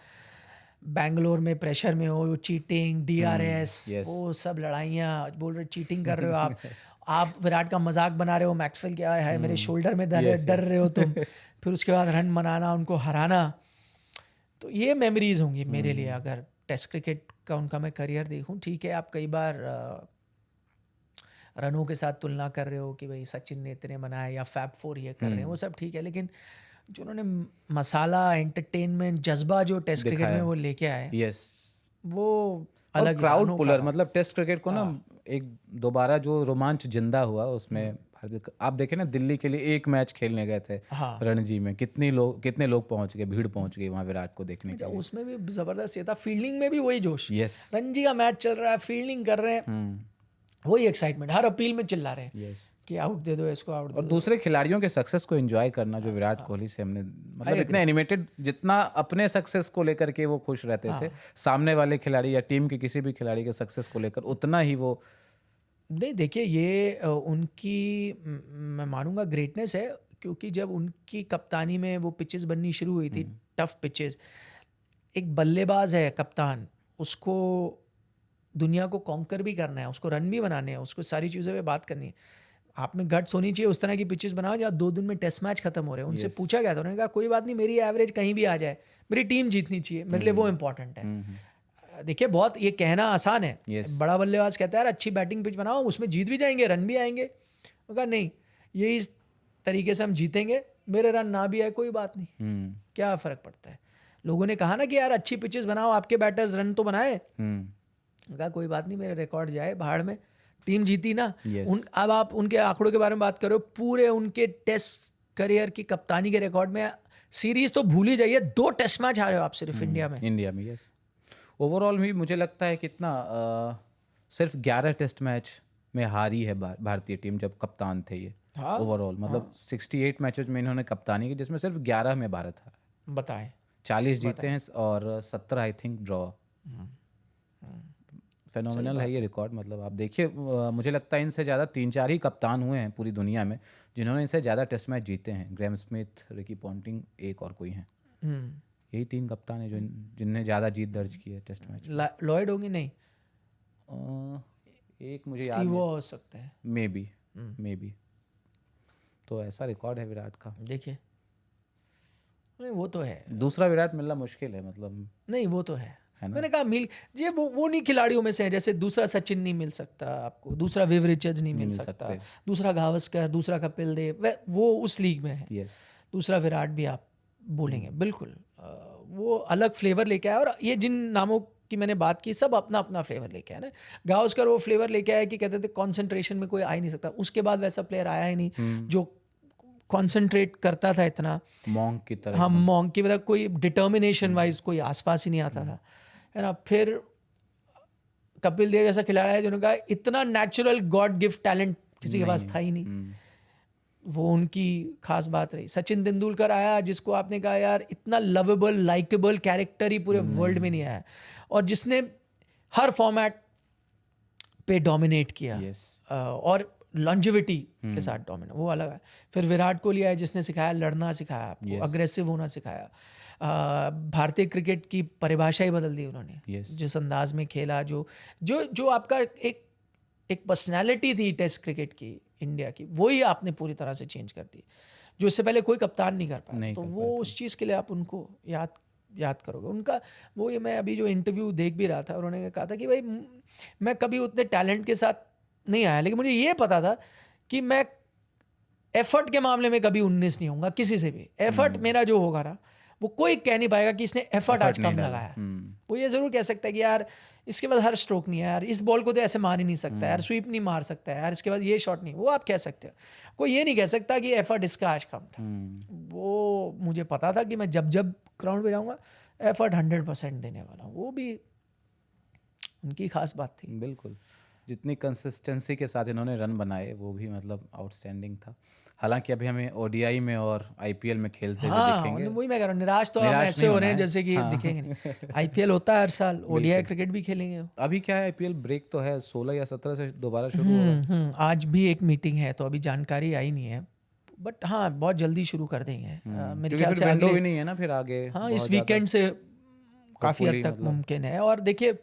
बैंगलोर में प्रेशर में हो, चीटिंग, DRS, वो सब लड़ाइयाँ, बोल रहे चीटिंग कर रहे हो आप विराट का मजाक बना रहे हो, मैक्सवेल क्या है मेरे शोल्डर में डर रहे हो तुम। फिर उसके बाद रन बनाना, उनको हराना। तो ये मेमोरीज होंगी मेरे लिए अगर टेस्ट क्रिकेट का उनका मैं करियर देखूं। ठीक है, आप कई बार रनों के साथ तुलना कर रहे हो कि भाई सचिन ने इतने बनाए या फैब 4 ये कर रहे हैं, वो सब ठीक है, लेकिन जो उन्होंने मसाला, एंटरटेनमेंट, जज्बा जो टेस्ट क्रिकेट में वो लेके आए, वो अलग क्राउड पुलर। मतलब टेस्ट क्रिकेट को ना एक दोबारा जो रोमांच जिंदा हुआ उसमें, आप देखें ना, दिल्ली के लिए एक मैच खेलने गए थे रणजी में, कितने लोग पहुंच गए, भीड़ पहुंच गई वहां विराट को देखने के लिए। उसमें भी जबरदस्त ये था, फील्डिंग में भी वही जोश। रणजी का मैच चल रहा है, फील्डिंग कर रहे हैं, वही एक्साइटमेंट, हर अपील में चिल्ला रहे हैं कि आउट दे दो इसको, आउट दे दो। और दूसरे खिलाड़ियों के सक्सेस को एंजॉय करना, जो विराट कोहली से हमने, मतलब इतने एनिमेटेड, जितना अपने सक्सेस को लेकर के वो खुश रहते थे, सामने वाले खिलाड़ी या टीम के किसी भी खिलाड़ी के सक्सेस को लेकर उतना ही वो नहीं। देखिए, ये उनकी मैं मानूंगा ग्रेटनेस है, क्योंकि जब उनकी कप्तानी में वो पिचेस बननी शुरू हुई थी, टफ पिचेस, एक बल्लेबाज है कप्तान, उसको दुनिया को कॉन्कर भी करना है, उसको रन भी बनाने हैं, उसको सारी चीज़ों पे बात करनी है। आप में गट्स होनी चाहिए, उस तरह की पिचेस बनाओ जहाँ 2 दिन में टेस्ट मैच खत्म हो रहे हैं। उनसे पूछा गया था, उन्होंने कहा कोई बात नहीं, मेरी एवरेज कहीं भी आ जाए, मेरी टीम जीतनी चाहिए, मेरे लिए वो इम्पोर्टेंट है। देखिए बहुत ये कहना आसान है। Yes. बड़ा बल्लेबाज कहता है यार अच्छी बैटिंग पिच बनाओ, उसमें जीत भी जाएंगे, रन भी आएंगे। वो कहा नहीं, ये इस तरीके से हम जीतेंगे, मेरे रन ना भी आए कोई बात नहीं, क्या फ़र्क पड़ता है। लोगों ने कहा ना कि यार अच्छी पिचेस बनाओ, आपके बैटर्स रन तो बनाए। कहा कोई बात नहीं, मेरे रिकॉर्ड जाए भाड़ में, टीम जीती ना। Yes. अब आप उनके आंकड़ों के बारे में बात करो, पूरे उनके टेस्ट करियर की कप्तानी के रिकॉर्ड में सीरीज तो भूल ही जाइए, 2 टेस्ट मैच हारे हो आप सिर्फ इंडिया में। यस। ओवरऑल भी मुझे लगता है कितना सिर्फ 11 टेस्ट मैच में हारी है भारतीय टीम जब कप्तान थे ये। हाँ, ओवरऑल मतलब 68 मैचेस में इन्होंने कप्तानी की, जिसमें सिर्फ 11 में भारत हारा। बताएं, 40 जीते हैं और 17 आई थिंक ड्रॉ। फेनोमिनल है ये रिकॉर्ड। मतलब आप देखिए, मुझे लगता है इनसे ज़्यादा 3-4 ही कप्तान हुए हैं पूरी दुनिया में जिन्होंने इनसे ज़्यादा टेस्ट मैच जीते हैं। ग्रैम स्मिथ, रिकी पॉन्टिंग, एक और कोई हैं। यही 3 कप्तान हैं जो जिनने ज़्यादा जीत दर्ज की है टेस्ट मैच। लॉयड होंगे नहीं, एक मुझे याद स्टीव हो सकते हैं, मे बी। तो ऐसा रिकॉर्ड है विराट का। देखिए नहीं वो तो है, दूसरा विराट मिलना मुश्किल है, मतलब नहीं वो तो है ना? मैंने कहा मिल ये वो नहीं खिलाड़ियों में से है, जैसे दूसरा सचिन नहीं मिल सकता आपको, दूसरा विव रिचर्ड्स नहीं मिल सकता, दूसरा गावस्कर, दूसरा कपिल देव, वो उस लीग में है। दूसरा विराट भी आप बोलेंगे बिल्कुल, वो अलग फ्लेवर लेके आया। और ये जिन नामों की मैंने बात की सब अपना अपना फ्लेवर लेके आया ना। गावस्कर वो फ्लेवर लेके आया कि कहते थे कॉन्सेंट्रेशन में कोई आ ही नहीं सकता, उसके बाद वैसा प्लेयर आया ही नहीं जो कॉन्सेंट्रेट करता था इतना, मॉन्क की तरह। हाँ, मॉन्क की मतलब कोई डिटर्मिनेशन वाइज कोई आसपास ही नहीं आता था, है ना। फिर कपिल देव जैसा खिलाड़ी है जिन्होंने कहा इतना नेचुरल गॉड गिफ्ट टैलेंट किसी के पास था ही नहीं, वो उनकी खास बात रही। सचिन तेंदुलकर आया जिसको आपने कहा यार इतना लवेबल लाइकेबल कैरेक्टर ही पूरे वर्ल्ड में नहीं आया, और जिसने हर फॉर्मेट पे डोमिनेट किया और लॉन्जिविटी के साथ डोमिनेट, वो अलग है। फिर विराट कोहली आया जिसने सिखाया लड़ना, सिखाया आपको अग्रेसिव होना सिखाया। भारतीय क्रिकेट की परिभाषा ही बदल दी उन्होंने, जिस अंदाज में खेला, जो आपका एक पर्सनैलिटी थी टेस्ट क्रिकेट की इंडिया की, वही आपने पूरी तरह से चेंज कर दी, जो इससे पहले कोई कप्तान नहीं कर पाया। तो वो उस चीज़ के लिए आप उनको याद करोगे। उनका वो, ये मैं अभी जो इंटरव्यू देख भी रहा था, उन्होंने कहा था कि भाई मैं कभी उतने टैलेंट के साथ नहीं आया, लेकिन मुझे ये पता था कि मैं एफर्ट के मामले में कभी 19 नहीं होऊंगा किसी से भी। एफर्ट मेरा जो होगा ना, वो कोई कह नहीं पाएगा कि इसने एफर्ट आज कम लगाया। वो ये जरूर कह सकता है कि यार इसके बाद हर स्ट्रोक नहीं है यार, इस बॉल को तो ऐसे मार ही नहीं सकता यार, स्वीप नहीं मार सकता यार, इसके बाद ये शॉट नहीं, वो आप कह सकते हो। कोई ये नहीं कह सकता कि एफर्ट इसका आज कम था। वो मुझे पता था कि मैं जब ग्राउंड पे जाऊंगा एफर्ट 100% देने वाला हूँ। वो भी उनकी खास बात थी। बिल्कुल, जितनी कंसिस्टेंसी के साथ इन्होंने रन बनाए वो भी मतलब आउटस्टैंडिंग था। हालांकि अभी हमें ओडीआई में और आईपीएल में खेलते हुए दिखेंगे। वही मैं कह रहा हूँ, निराश तो हम ऐसे हो रहे हैं जैसे कि दिखेंगे नहीं। आईपीएल होता है हर साल, ओडीआई क्रिकेट भी खेलेंगे। अभी क्या है, आईपीएल ब्रेक तो है 16 या 17 से दोबारा शुरू होगा। आज भी एक मीटिंग है, तो अभी जानकारी आई नहीं है, बट हाँ बहुत जल्दी शुरू कर देंगे मेरे ख्याल से। विंडो भी नहीं है ना फिर आगे। हाँ, इस वीकेंड से काफ़ी हद तक मुमकिन है। और देखिए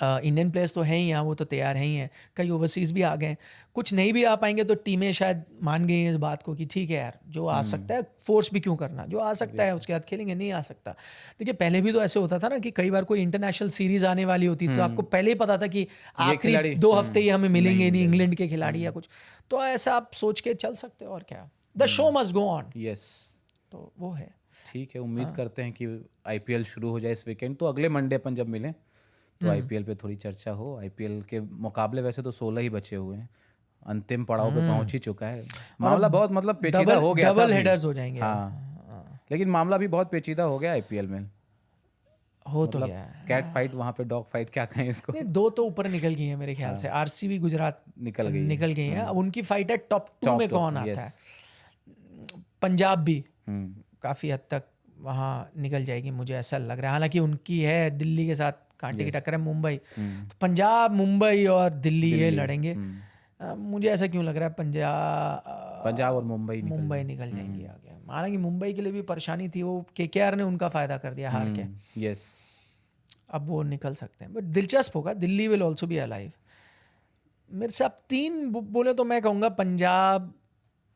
इंडियन प्लेयर्स तो हैं ही यहाँ, वो तो तैयार हैं ही हैं, कई ओवरसीज़ भी आ गए हैं, कुछ नहीं भी आ पाएंगे तो टीमें शायद मान गई हैं इस बात को कि ठीक है यार, जो आ सकता है फोर्स भी क्यों करना, जो आ सकता है उसके बाद खेलेंगे, नहीं आ सकता। देखिए पहले भी तो ऐसे होता था ना कि कई बार कोई इंटरनेशनल सीरीज आने वाली होती तो आपको पहले ही पता था कि आखिरी 2 हफ्ते ही हमें मिलेंगे नहीं इंग्लैंड के खिलाड़ी या कुछ, तो ऐसा आप सोच के चल सकते हो। और क्या, the show must go on. Yes, तो वो है। ठीक है, उम्मीद करते हैं कि आईपीएल शुरू हो जाए इस वीकेंड, तो अगले मंडे अपन जब मिलें तो आईपीएल पे थोड़ी चर्चा हो। आईपीएल के मुकाबले वैसे तो 16 ही बचे हुए हैं, अंतिम पड़ाव पे पहुंच ही चुका है। मामला बहुत मतलब पेचीदा हो गया, डबल हेडर्स हो जाएंगे। हाँ, लेकिन मामला भी बहुत पेचीदा हो गया आईपीएल में। हो तो गया कैट फाइट, वहाँ पे डॉग फाइट क्या कहें इसको। नहीं, 2 तो ऊपर निकल गई है मेरे ख्याल से, आरसीबी गुजरात निकल गई है। अब उनकी फाइट है टॉप 2 में कौन आता है। पंजाब भी काफ़ी हद तक वहाँ निकल जाएगी मुझे ऐसा लग रहा है, हालांकि उनकी है दिल्ली के साथ कांटे की टक्कर है, मुंबई। तो पंजाब, मुंबई और दिल्ली ये लड़ेंगे। मुझे ऐसा क्यों लग रहा है पंजाब और मुंबई निकल जाएंगी आगे। हालांकि मुंबई के लिए भी परेशानी थी, वो केकेआर ने उनका फ़ायदा कर दिया हार के। यस, अब वो निकल सकते हैं, बट दिलचस्प होगा। Delhi will also be alive. मेरे से आप 3 बोले तो मैं कहूँगा पंजाब,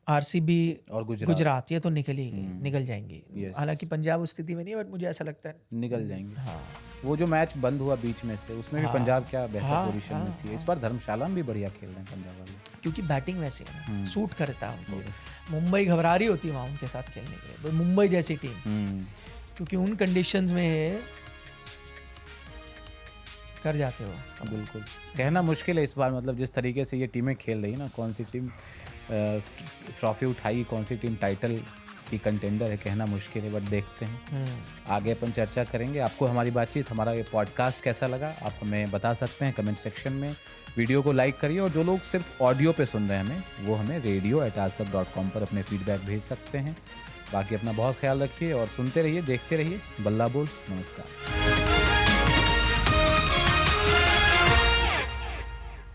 आरसीबी और गुजरात ये तो निकल जाएंगी। Yes. हालांकि पंजाब उस स्थिति में नहीं है, बट मुझे ऐसा लगता है निकल जाएंगे। हाँ वो जो मैच बंद हुआ बीच में से, उसमें भी पंजाब क्या बेहतर पोजीशन में थी। इस बार धर्मशाला में भी बढ़िया खेल रहे हैं पंजाब वाले, क्योंकि बैटिंग वैसे है ना, सूट करता है उनको। मुंबई घबरा रही होती है वहाँ उनके साथ खेलने के लिए, मुंबई जैसी टीम, क्योंकि उन कंडीशंस में कर जाते हो। बिल्कुल कहना मुश्किल है इस बार, मतलब जिस तरीके से ये टीमें खेल रही ना, कौन सी टीम ट्रॉफी उठाई, कौन सी टीम टाइटल की कंटेंडर है, कहना मुश्किल है। बट देखते हैं आगे अपन चर्चा करेंगे। आपको हमारी बातचीत, हमारा ये पॉडकास्ट कैसा लगा आप हमें बता सकते हैं कमेंट सेक्शन में। वीडियो को लाइक करिए, और जो लोग सिर्फ ऑडियो पे सुन रहे हैं हमें, वो हमें radio@aajtak.com पर अपने फीडबैक भेज सकते हैं। बाकी अपना बहुत ख्याल रखिए और सुनते रहिए, देखते रहिए बल्ला बोल। नमस्कार।